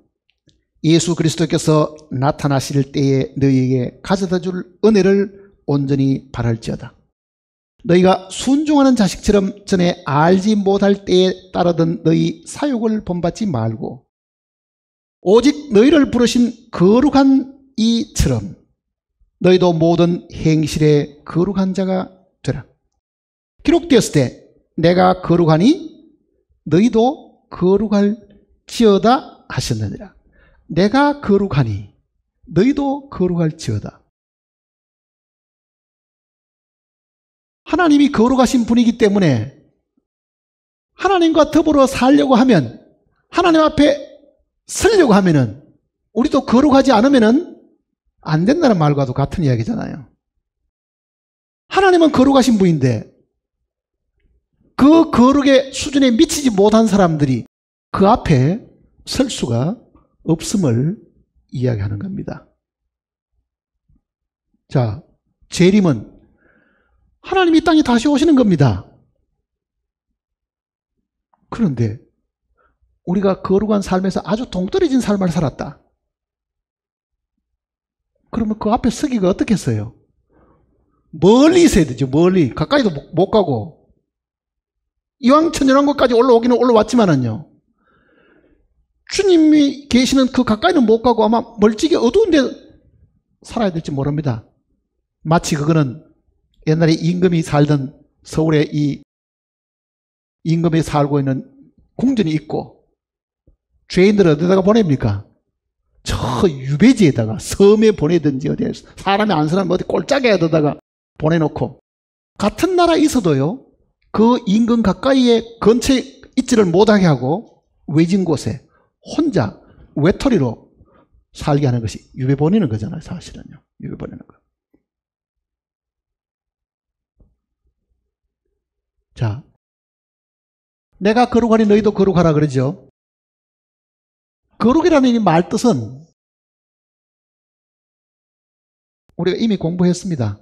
예수 그리스도께서 나타나실 때에 너희에게 가져다 줄 은혜를 온전히 바랄지어다. 너희가 순종하는 자식처럼 전에 알지 못할 때에 따르던 너희 사욕을 본받지 말고 오직 너희를 부르신 거룩한 이처럼 너희도 모든 행실에 거룩한 자가 되라. 기록되었을 때 내가 거룩하니 너희도 거룩할지어다 하셨느니라. 내가 거룩하니 너희도 거룩할지어다. 하나님이 거룩하신 분이기 때문에 하나님과 더불어 살려고 하면, 하나님 앞에 서려고 하면은 우리도 거룩하지 않으면은 안 된다는 말과도 같은 이야기잖아요. 하나님은 거룩하신 분인데 그 거룩의 수준에 미치지 못한 사람들이 그 앞에 설 수가 없음을 이야기하는 겁니다. 자, 재림은 하나님이 이 땅에 다시 오시는 겁니다. 그런데 우리가 거룩한 삶에서 아주 동떨어진 삶을 살았다. 그러면 그 앞에 서기가 어떻겠어요? 멀리 있어야 되죠. 멀리. 가까이도 못 가고. 이왕 천연왕국까지 올라오기는 올라왔지만은요, 주님이 계시는 그 가까이는 못 가고 아마 멀찍이 어두운 데 살아야 될지 모릅니다. 마치 그거는 옛날에 임금이 살던 서울에 이 임금이 살고 있는 궁전이 있고 죄인들을 어디다가 보냅니까? 저 유배지에다가, 섬에 보내든지 어디에 사람이 안 사람 어디 꼴짝에다가 보내놓고, 같은 나라에 있어도요 그 인근 가까이에 근처에 있지를 못하게 하고 외진 곳에 혼자 외톨이로 살게 하는 것이 유배 보내는 거잖아요. 사실은요, 유배 보내는 거. 자, 내가 거룩하니 너희도 거룩하라 그러죠. 거룩이라는 이 말 뜻은 우리가 이미 공부했습니다.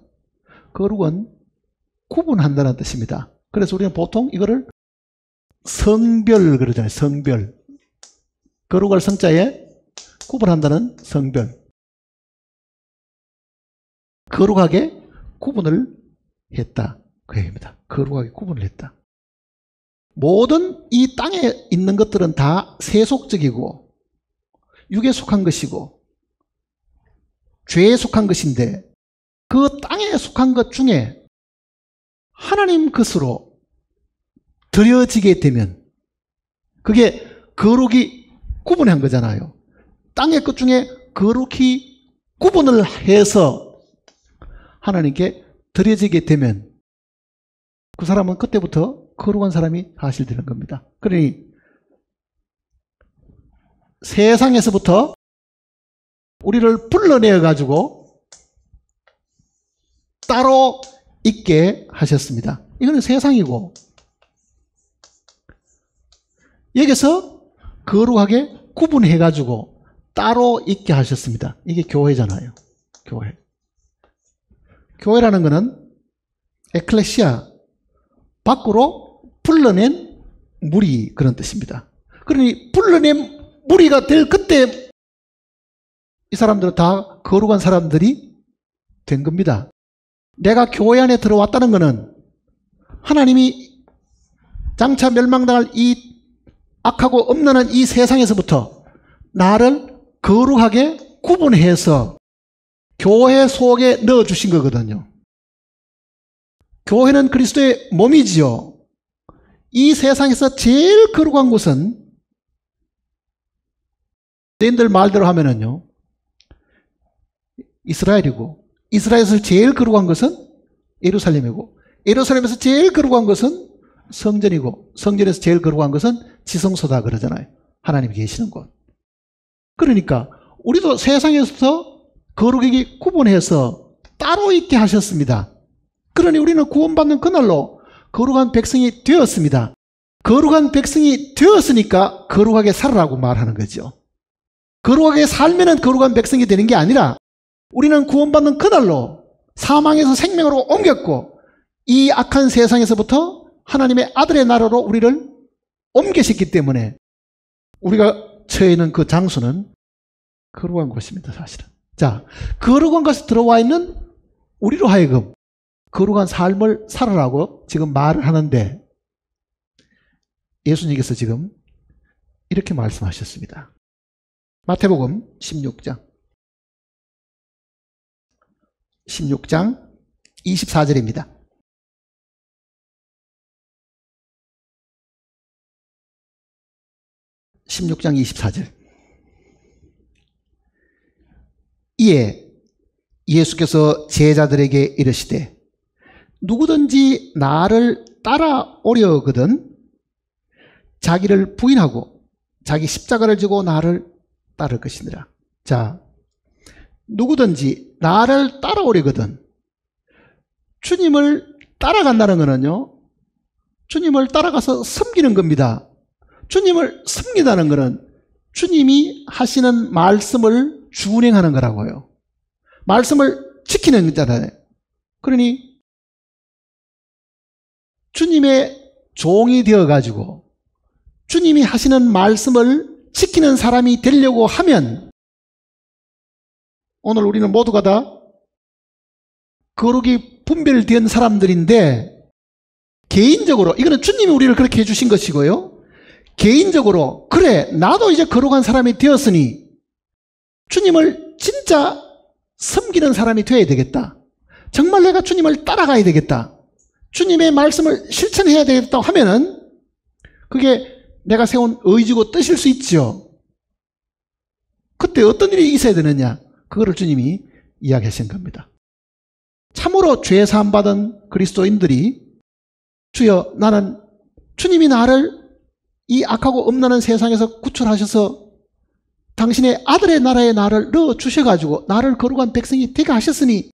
거룩은 구분한다는 뜻입니다. 그래서 우리는 보통 이거를 성별 그러잖아요. 성별. 거룩할 성자에 구분한다는 성별. 거룩하게 구분을 했다. 그 얘기입니다. 거룩하게 구분을 했다. 모든 이 땅에 있는 것들은 다 세속적이고 육에 속한 것이고 죄에 속한 것인데, 그 땅에 속한 것 중에 하나님 것으로 드려지게 되면, 그게 거룩이 구분한 거잖아요. 땅의 것 중에 거룩히 구분을 해서 하나님께 드려지게 되면 그 사람은 그때부터 거룩한 사람이 사실되는 겁니다. 그러니 세상에서부터 우리를 불러내어 가지고 따로 있게 하셨습니다. 이거는 세상이고, 여기서 거룩하게 구분해 가지고 따로 있게 하셨습니다. 이게 교회잖아요. 교회. 교회라는 것은 에클레시아, 밖으로 불러낸 무리, 그런 뜻입니다. 그러니 불러낸 무리가 될 그때 이 사람들은 다 거룩한 사람들이 된 겁니다. 내가 교회 안에 들어왔다는 것은 하나님이 장차 멸망당할 이 악하고 엄란한 이 세상에서부터 나를 거룩하게 구분해서 교회 속에 넣어주신 거거든요. 교회는 그리스도의 몸이지요. 이 세상에서 제일 거룩한 곳은, 너희들 말대로 하면은요, 이스라엘이고, 이스라엘에서 제일 거룩한 것은 예루살렘이고, 예루살렘에서 제일 거룩한 것은 성전이고, 성전에서 제일 거룩한 것은 지성소다 그러잖아요. 하나님이 계시는 곳. 그러니까 우리도 세상에서 거룩하게 구분해서 따로 있게 하셨습니다. 그러니 우리는 구원받는 그날로 거룩한 백성이 되었습니다. 거룩한 백성이 되었으니까 거룩하게 살아라고 말하는 거죠. 거룩하게 살면은 거룩한 백성이 되는 게 아니라 우리는 구원받는 그날로 사망에서 생명으로 옮겼고, 이 악한 세상에서부터 하나님의 아들의 나라로 우리를 옮기셨기 때문에 우리가 처해 있는 그 장소는 거룩한 곳입니다, 사실은. 자, 거룩한 곳에 들어와 있는 우리로 하여금 거룩한 삶을 살아라고 지금 말을 하는데, 예수님께서 지금 이렇게 말씀하셨습니다. 마태복음 16장 24절입니다. (16장 24절) 이에 예수께서 제자들에게 이르시되 누구든지 나를 따라오려거든 자기를 부인하고 자기 십자가를 지고 나를 따를 것이니라. 자, 누구든지 나를 따라오려거든, 주님을 따라간다는 것은요, 주님을 따라가서 섬기는 겁니다. 주님을 섬기다는 것은 주님이 하시는 말씀을 준행하는 거라고요. 말씀을 지키는 거잖아요. 그러니 주님의 종이 되어가지고 주님이 하시는 말씀을 지키는 사람이 되려고 하면, 오늘 우리는 모두가 다 거룩이 분별된 사람들인데, 개인적으로 이거는 주님이 우리를 그렇게 해주신 것이고요, 개인적으로 그래 나도 이제 거룩한 사람이 되었으니 주님을 진짜 섬기는 사람이 되어야 되겠다, 정말 내가 주님을 따라가야 되겠다, 주님의 말씀을 실천해야 되겠다 하면은 그게 내가 세운 의지고 뜻일 수 있죠. 그때 어떤 일이 있어야 되느냐, 그거를 주님이 이야기하신 겁니다. 참으로 죄 사함 받은 그리스도인들이 주여 나는 주님이 나를 이 악하고 엄란한 세상에서 구출하셔서 당신의 아들의 나라에 나를 넣어주셔가지고 나를 거룩한 백성이 되게 하셨으니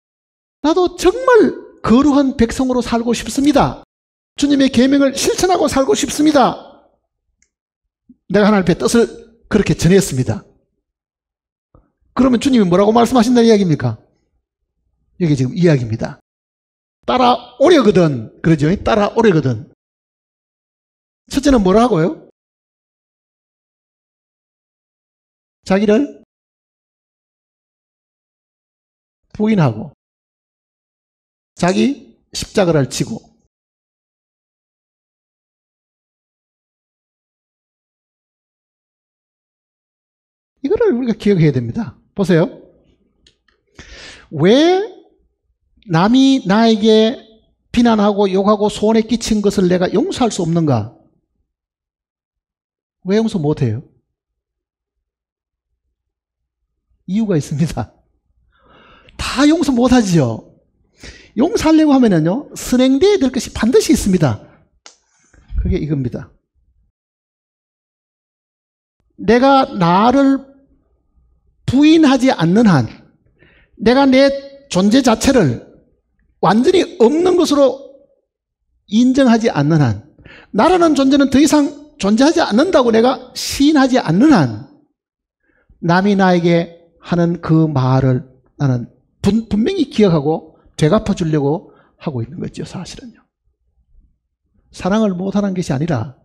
나도 정말 거룩한 백성으로 살고 싶습니다. 주님의 계명을 실천하고 살고 싶습니다. 내가 하나님 앞에 뜻을 그렇게 전했습니다. 그러면 주님이 뭐라고 말씀하신다는 이야기입니까? 여기 지금 이야기입니다. 따라오려거든, 그러죠? 따라오려거든. 첫째는 뭐라고요? 자기를 부인하고 자기 십자가를 지고, 이거를 우리가 기억해야 됩니다. 보세요. 왜 남이 나에게 비난하고 욕하고 손해 끼친 것을 내가 용서할 수 없는가? 왜 용서 못해요? 이유가 있습니다. 다 용서 못하지요. 용서하려고 하면은요, 선행돼야 될 것이 반드시 있습니다. 그게 이겁니다. 내가 나를 부인하지 않는 한, 내가 내 존재 자체를 완전히 없는 것으로 인정하지 않는 한, 나라는 존재는 더 이상 존재하지 않는다고 내가 시인하지 않는 한, 남이 나에게 하는 그 말을 나는 분명히 기억하고 되갚아 주려고 하고 있는 거죠, 사실은요. 사랑을 못하는 것이 아니라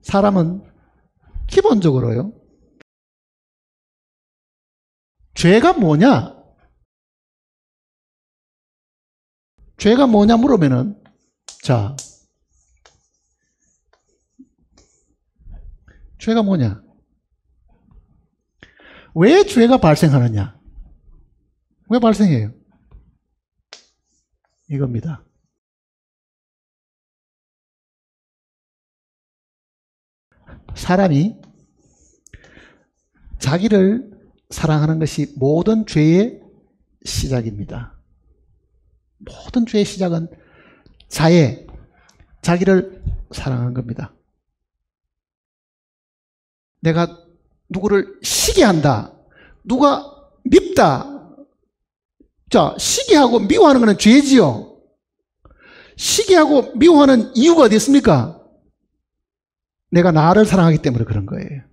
사람은 기본적으로요, 죄가 뭐냐? 죄가 뭐냐 물으면은, 자, 죄가 뭐냐? 왜 죄가 발생하느냐? 왜 발생해요? 이겁니다. 사람이 자기를 사랑하는 것이 모든 죄의 시작입니다. 모든 죄의 시작은 자기를 사랑한 겁니다. 내가 누구를 시기한다, 누가 밉다. 자, 시기하고 미워하는 것은 죄지요. 시기하고 미워하는 이유가 어디 있습니까? 내가 나를 사랑하기 때문에 그런 거예요.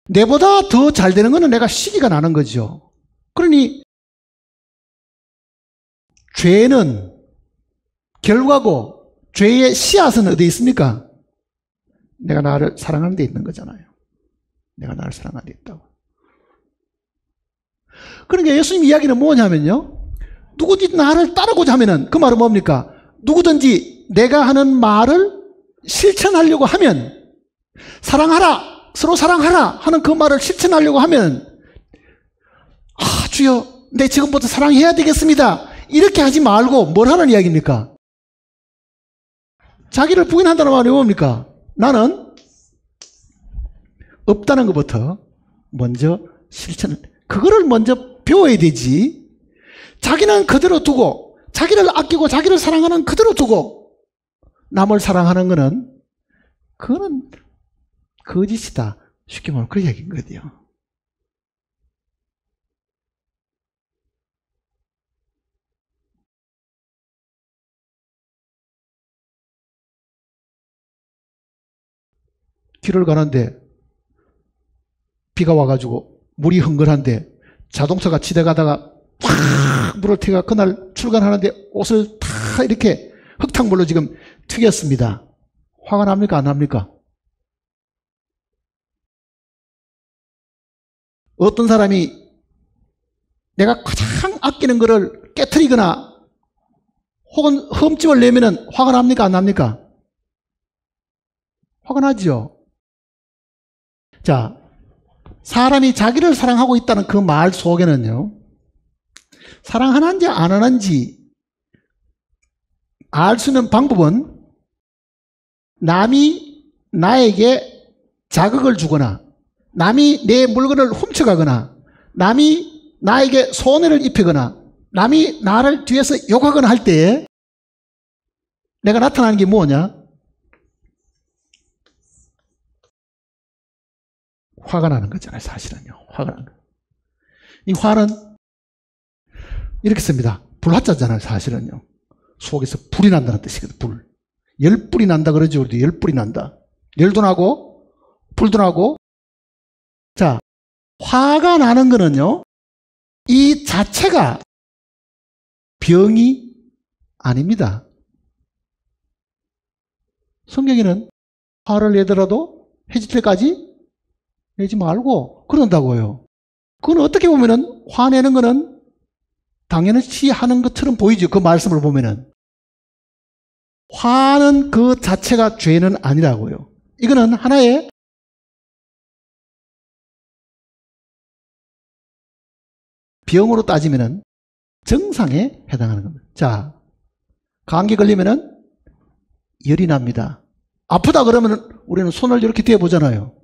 내보다 더 잘 되는 것은 내가 시기가 나는 거죠. 그러니 죄는 결과고 죄의 씨앗은 어디에 있습니까? 내가 나를 사랑하는 데 있는 거잖아요. 내가 나를 사랑하는 데 있다고. 그러니까 예수님 이야기는 뭐냐면요, 누구든지 나를 따르고자 하면은, 그 말은 뭡니까? 누구든지 내가 하는 말을 실천하려고 하면, 사랑하라, 서로 사랑하라 하는 그 말을 실천하려고 하면, 아, 주여, 내 지금부터 사랑해야 되겠습니다, 이렇게 하지 말고 뭘 하는 이야기입니까? 자기를 부인한다는 말이 뭡니까? 나는 없다는 것부터 먼저 그거를 먼저 배워야 되지. 자기는 그대로 두고, 자기를 아끼고 자기를 사랑하는 그대로 두고 남을 사랑하는 거는, 그거는 거짓이다. 쉽게 말하면 그 얘기인 거예요. 길을 가는데 비가 와가지고 물이 흥건한데 자동차가 지나가다가 팍 물을 튀가 그날 출근하는데 옷을 다 이렇게 흙탕물로 지금 튀겼습니다. 화가 납니까? 안 납니까? 어떤 사람이 내가 가장 아끼는 것을 깨트리거나 혹은 흠집을 내면은 화가 납니까? 안 납니까? 화가 나죠. 자, 사람이 자기를 사랑하고 있다는 그 말 속에는요, 사랑하는지 안 하는지 알 수 있는 방법은 남이 나에게 자극을 주거나, 남이 내 물건을 훔쳐가거나, 남이 나에게 손해를 입히거나, 남이 나를 뒤에서 욕하거나 할 때에 내가 나타나는 게 뭐냐? 화가 나는 거잖아요, 사실은요. 화가 나는 거. 이 화는 이렇게 씁니다. 불화자잖아요, 사실은요. 속에서 불이 난다는 뜻이거든요, 불. 열불이 난다 그러죠, 우리도. 열불이 난다. 열도 나고, 불도 나고. 자, 화가 나는 거는요, 이 자체가 병이 아닙니다. 성경에는 화를 내더라도 해질 때까지 내지 말고 그런다고요. 그건 어떻게 보면은 화내는 거는 당연시 하는 것처럼 보이죠. 그 말씀을 보면은. 화는 그 자체가 죄는 아니라고요. 이거는 하나의 병으로 따지면은 정상에 해당하는 겁니다. 자, 감기 걸리면은 열이 납니다. 아프다 그러면 우리는 손을 이렇게 대보잖아요.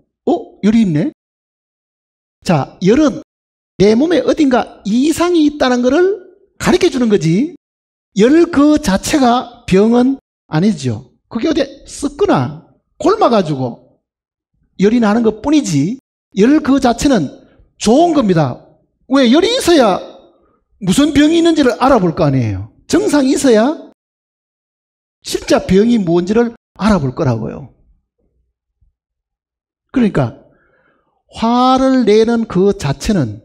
열이 있네? 자, 열은 내 몸에 어딘가 이상이 있다는 것을 가르쳐 주는 거지, 열 그 자체가 병은 아니죠. 그게 어디 습거나 곪아가지고 열이 나는 것 뿐이지, 열 그 자체는 좋은 겁니다. 왜? 열이 있어야 무슨 병이 있는지를 알아볼 거 아니에요. 정상이 있어야 진짜 병이 뭔지를 알아볼 거라고요. 그러니까 화를 내는 그 자체는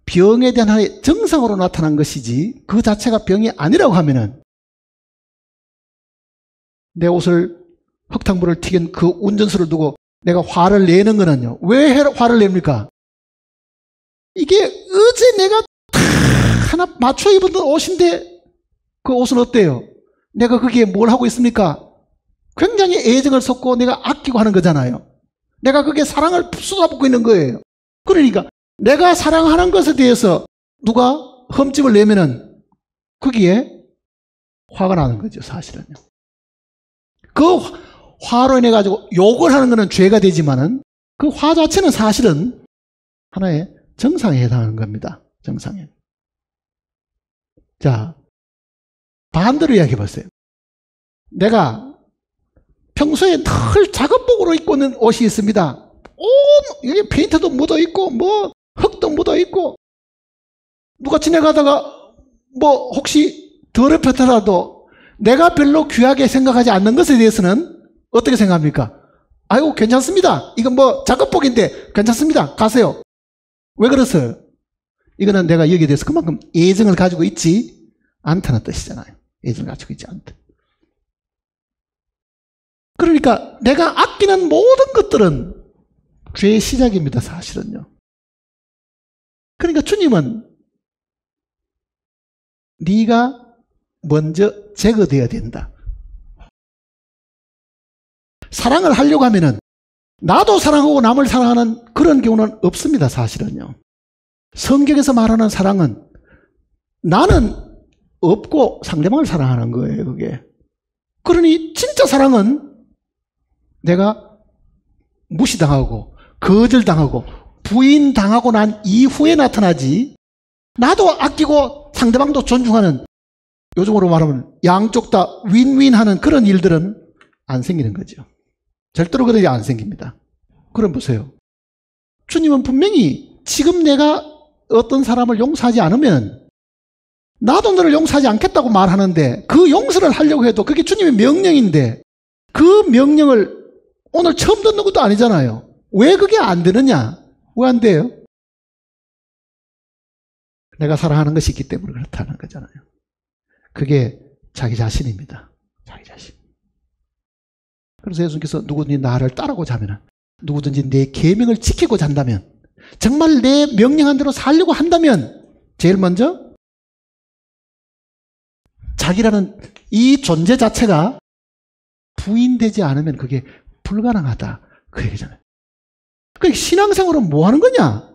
병에 대한 하나의 증상으로 나타난 것이지, 그 자체가 병이 아니라고 하면은 내 옷을 흙탕물을 튀긴 그 운전수를 두고 내가 화를 내는 거는요, 왜 화를 냅니까? 이게 어제 내가 다 하나 맞춰 입은 옷인데 그 옷은 어때요? 내가 거기에 뭘 하고 있습니까? 굉장히 애정을 쏟고 내가 아끼고 하는 거잖아요. 내가 그게 사랑을 쏟아붓고 있는 거예요. 그러니까 내가 사랑하는 것에 대해서 누가 흠집을 내면은 거기에 화가 나는 거죠, 사실은요. 그 화로 인해 가지고 욕을 하는 것은 죄가 되지만은 그 화 자체는 사실은 하나의 정상에 해당하는 겁니다. 정상에. 자, 반대로 이야기해 보세요. 내가 평소에 늘 작업복으로 입고 있는 옷이 있습니다. 여기 페인트도 묻어 있고 뭐 흙도 묻어 있고, 누가 지나가다가 뭐 혹시 더럽혔더라도 내가 별로 귀하게 생각하지 않는 것에 대해서는 어떻게 생각합니까? 아이고 괜찮습니다. 이건 뭐 작업복인데 괜찮습니다. 가세요. 왜 그랬어요? 이거는 내가 여기에 대해서 그만큼 애정을 가지고 있지 않다는 뜻이잖아요. 애정을 가지고 있지 않다. 그러니까 내가 아끼는 모든 것들은 죄의 시작입니다, 사실은요. 그러니까 주님은 네가 먼저 제거되어야 된다. 사랑을 하려고 하면은 나도 사랑하고 남을 사랑하는 그런 경우는 없습니다, 사실은요. 성경에서 말하는 사랑은 나는 없고 상대방을 사랑하는 거예요, 그게. 그러니 진짜 사랑은 내가 무시당하고 거절당하고 부인당하고 난 이후에 나타나지, 나도 아끼고 상대방도 존중하는, 요즘으로 말하면 양쪽 다 윈윈하는 그런 일들은 안 생기는 거죠. 절대로 그런 일이 안 생깁니다. 그럼 보세요. 주님은 분명히 지금 내가 어떤 사람을 용서하지 않으면 나도 너를 용서하지 않겠다고 말하는데, 그 용서를 하려고 해도 그게 주님의 명령인데 그 명령을 오늘 처음 듣는 것도 아니잖아요. 왜 그게 안 되느냐? 왜 안 돼요? 내가 사랑하는 것이 있기 때문에 그렇다는 거잖아요. 그게 자기 자신입니다. 자기 자신. 그래서 예수님께서 누구든지 나를 따르고자 하면, 누구든지 내 계명을 지키고자 한다면, 정말 내 명령한 대로 살려고 한다면 제일 먼저 자기라는 이 존재 자체가 부인되지 않으면 그게 불가능하다, 그 얘기잖아요. 그러니까 신앙생활은 뭐 하는 거냐?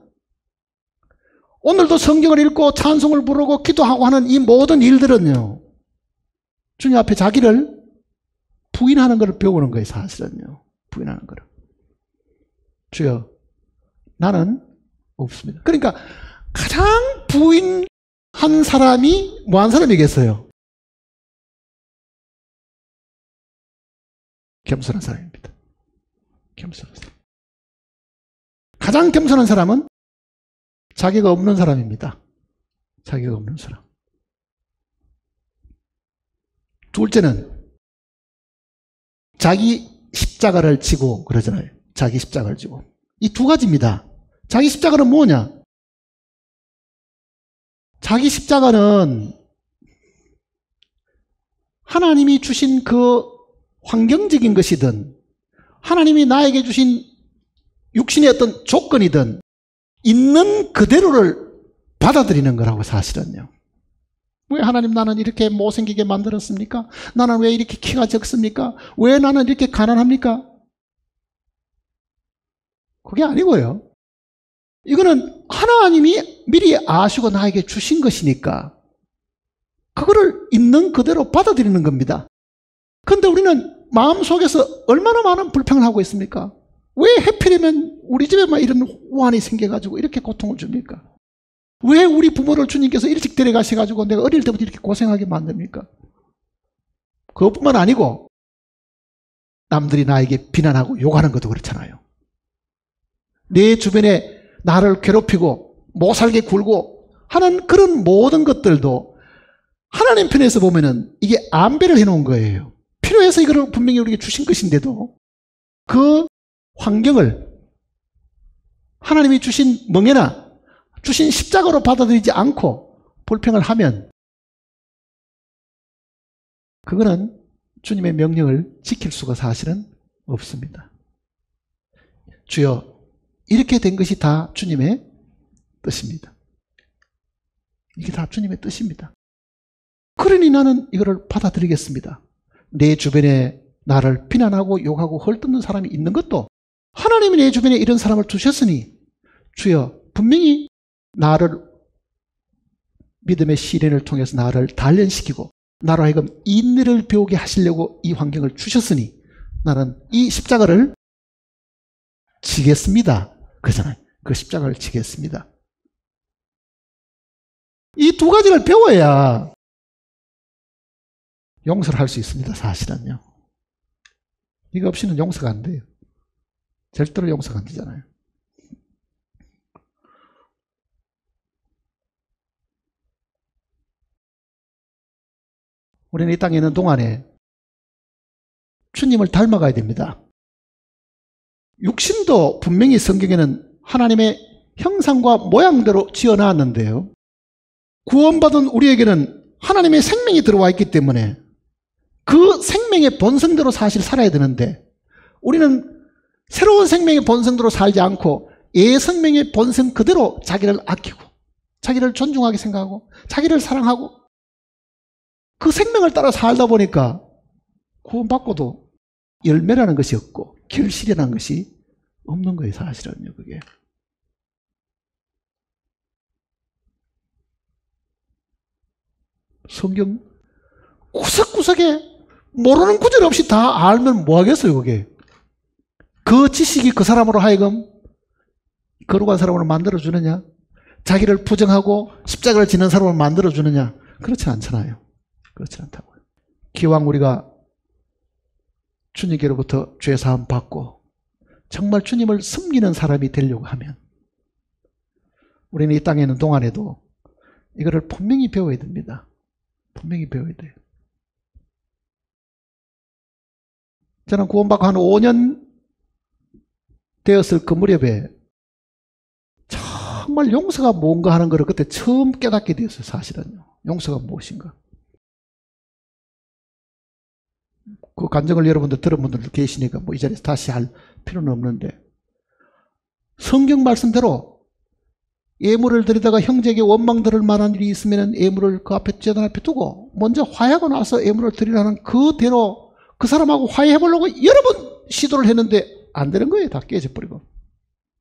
오늘도 성경을 읽고 찬송을 부르고 기도하고 하는 이 모든 일들은요, 주님 앞에 자기를 부인하는 것을 배우는 거예요, 사실은요. 부인하는 거를. 주여, 나는 없습니다. 그러니까 가장 부인한 사람이 뭐한 사람이겠어요? 겸손한 사람입니다. 겸손한 사람. 가장 겸손한 사람은 자기가 없는 사람입니다. 자기가 없는 사람. 둘째는 자기 십자가를 지고 그러잖아요. 자기 십자가를 지고. 이 두 가지입니다. 자기 십자가는 뭐냐? 자기 십자가는 하나님이 주신 그 환경적인 것이든 하나님이 나에게 주신 육신의 어떤 조건이든 있는 그대로를 받아들이는 거라고, 사실은요. 왜 하나님 나는 이렇게 못생기게 만들었습니까? 나는 왜 이렇게 키가 적습니까? 왜 나는 이렇게 가난합니까? 그게 아니고요. 이거는 하나님이 미리 아시고 나에게 주신 것이니까 그거를 있는 그대로 받아들이는 겁니다. 그런데 우리는 마음속에서 얼마나 많은 불평을 하고 있습니까? 왜 하필이면 우리 집에만 이런 우환이 생겨가지고 이렇게 고통을 줍니까? 왜 우리 부모를 주님께서 일찍 데려가셔가지고 내가 어릴 때부터 이렇게 고생하게 만듭니까? 그것뿐만 아니고 남들이 나에게 비난하고 욕하는 것도 그렇잖아요. 내 주변에 나를 괴롭히고 못살게 굴고 하는 그런 모든 것들도 하나님 편에서 보면은 이게 안배를 해놓은 거예요. 필요해서 이걸 분명히 우리에게 주신 것인데도 그 환경을 하나님이 주신 멍에나 주신 십자가로 받아들이지 않고 불평을 하면 그거는 주님의 명령을 지킬 수가 사실은 없습니다. 주여, 이렇게 된 것이 다 주님의 뜻입니다. 이게 다 주님의 뜻입니다. 그러니 나는 이거를 받아들이겠습니다. 내 주변에 나를 비난하고 욕하고 헐뜯는 사람이 있는 것도 하나님이 내 주변에 이런 사람을 두셨으니 주여, 분명히 나를 믿음의 시련을 통해서 나를 단련시키고 나로 하여금 인내를 배우게 하시려고 이 환경을 주셨으니 나는 이 십자가를 지겠습니다. 그러잖아요. 그 십자가를 지겠습니다. 이 두 가지를 배워야 용서를 할 수 있습니다. 사실은요. 이거 없이는 용서가 안 돼요. 절대로 용서가 안 되잖아요. 우리는 이 땅에 있는 동안에 주님을 닮아가야 됩니다. 육신도 분명히 성경에는 하나님의 형상과 모양대로 지어놨는데요. 구원받은 우리에게는 하나님의 생명이 들어와 있기 때문에 그 생명의 본성대로 사실 살아야 되는데 우리는 새로운 생명의 본성대로 살지 않고 예생명의 본성 그대로 자기를 아끼고 자기를 존중하게 생각하고 자기를 사랑하고 그 생명을 따라 살다 보니까 구원받고도 열매라는 것이 없고 결실이라는 것이 없는 거예요. 사실은요. 그게. 성경 구석구석에 모르는 구절 없이 다 알면 뭐 하겠어요. 그게. 그 지식이 그 사람으로 하여금 거룩한 사람으로 만들어주느냐, 자기를 부정하고 십자가를 지는 사람으로 만들어주느냐, 그렇지 않잖아요. 그렇지 않다고요. 기왕 우리가 주님께로부터 죄사함 받고 정말 주님을 섬기는 사람이 되려고 하면 우리는 이 땅에 있는 동안에도 이거를 분명히 배워야 됩니다. 분명히 배워야 돼요. 저는 구원받고 한 5년 되었을 그 무렵에 정말 용서가 뭔가 하는 것을 그때 처음 깨닫게 되었어요. 사실은요. 용서가 무엇인가. 그 간증을 여러분들 들은 분들도 계시니까 뭐 이 자리에서 다시 할 필요는 없는데 성경 말씀대로 예물을 드리다가 형제에게 원망 들을 만한 일이 있으면 예물을 그 앞에 제단 앞에 두고 먼저 화해하고 나서 예물을 드리라는 그대로 그 사람하고 화해해 보려고 여러 번 시도를 했는데 안 되는 거예요. 다 깨져버리고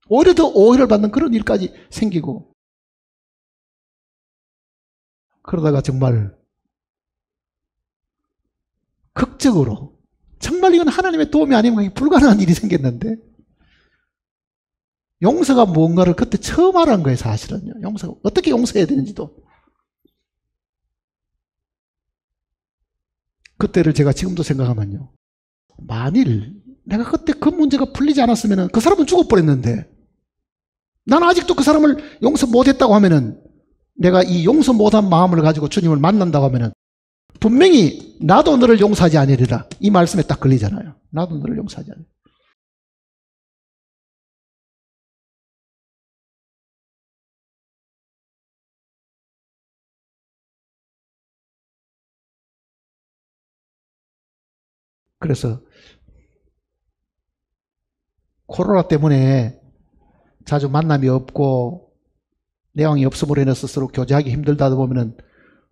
오히려 더 오해를 받는 그런 일까지 생기고 그러다가 정말 극적으로 정말 이건 하나님의 도움이 아니면 불가능한 일이 생겼는데 용서가 뭔가를 그때 처음 알은 거예요. 사실은요. 용서가 어떻게 용서해야 되는지도. 그때를 제가 지금도 생각하면요. 만일 내가 그때 그 문제가 풀리지 않았으면 그 사람은 죽어버렸는데 나는 아직도 그 사람을 용서 못했다고 하면은 내가 이 용서 못한 마음을 가지고 주님을 만난다고 하면은 분명히 나도 너를 용서하지 아니리라 이 말씀에 딱 걸리잖아요. 나도 너를 용서하지 아니리라. 그래서 코로나 때문에 자주 만남이 없고 내용이 없음으로 인해서 서로 교제하기 힘들다 보면은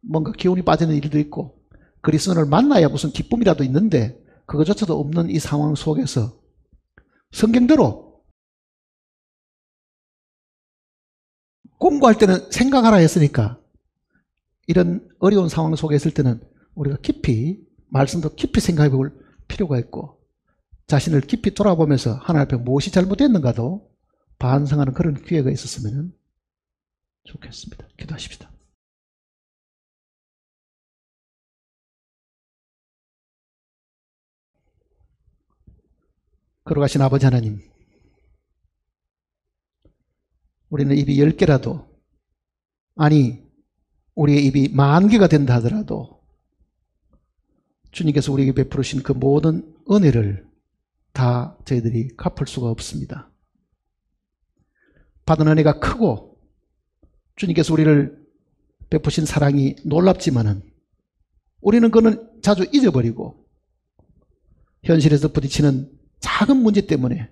뭔가 기운이 빠지는 일도 있고 그리스도인을 만나야 무슨 기쁨이라도 있는데 그것조차도 없는 이 상황 속에서 성경대로 공부할 때는 생각하라 했으니까 이런 어려운 상황 속에 있을 때는 우리가 깊이 말씀도 깊이 생각해 볼 필요가 있고 자신을 깊이 돌아보면서 하나님 앞에 무엇이 잘못됐는가도 반성하는 그런 기회가 있었으면 좋겠습니다. 기도하십시다. 걸어가신 아버지 하나님, 우리는 입이 10개라도 아니 우리의 입이 10,000개가 된다 하더라도 주님께서 우리에게 베풀으신 그 모든 은혜를 다 저희들이 갚을 수가 없습니다. 받은 은혜가 크고 주님께서 우리를 베푸신 사랑이 놀랍지만은 우리는 그는 자주 잊어버리고 현실에서 부딪히는 작은 문제 때문에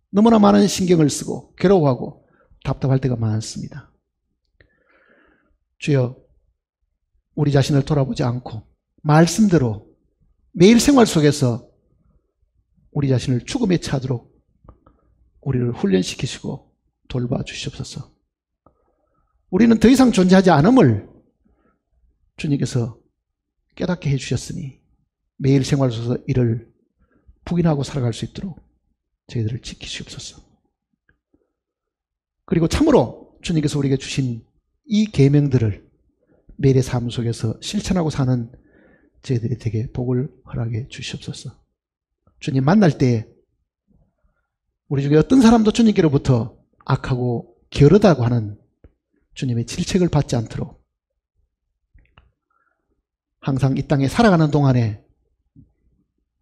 너무나 많은 신경을 쓰고 괴로워하고 답답할 때가 많습니다. 주여, 우리 자신을 돌아보지 않고 말씀대로 매일 생활 속에서 우리 자신을 죽음에 차도록 우리를 훈련시키시고 돌봐주시옵소서. 우리는 더 이상 존재하지 않음을 주님께서 깨닫게 해주셨으니 매일 생활 속에서 이를 부인하고 살아갈 수 있도록 저희들을 지키시옵소서. 그리고 참으로 주님께서 우리에게 주신 이 계명들을 매일의 삶 속에서 실천하고 사는 저희들이 되게 복을 허락해 주시옵소서. 주님 만날 때 우리 중에 어떤 사람도 주님께로부터 악하고 게으르다고 하는 주님의 질책을 받지 않도록 항상 이 땅에 살아가는 동안에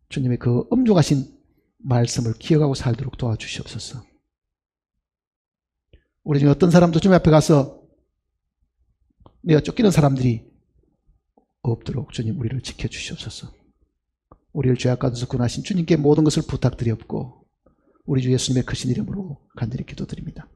주님의 그 엄중하신 말씀을 기억하고 살도록 도와주시옵소서. 우리 중에 어떤 사람도 주님 앞에 가서 내가 쫓기는 사람들이 없도록 주님 우리를 지켜주시옵소서. 우리를 죄악 가운데서 구원하신 주님께 모든 것을 부탁드리옵고 우리 주 예수님의 크신 이름으로 간절히 기도드립니다.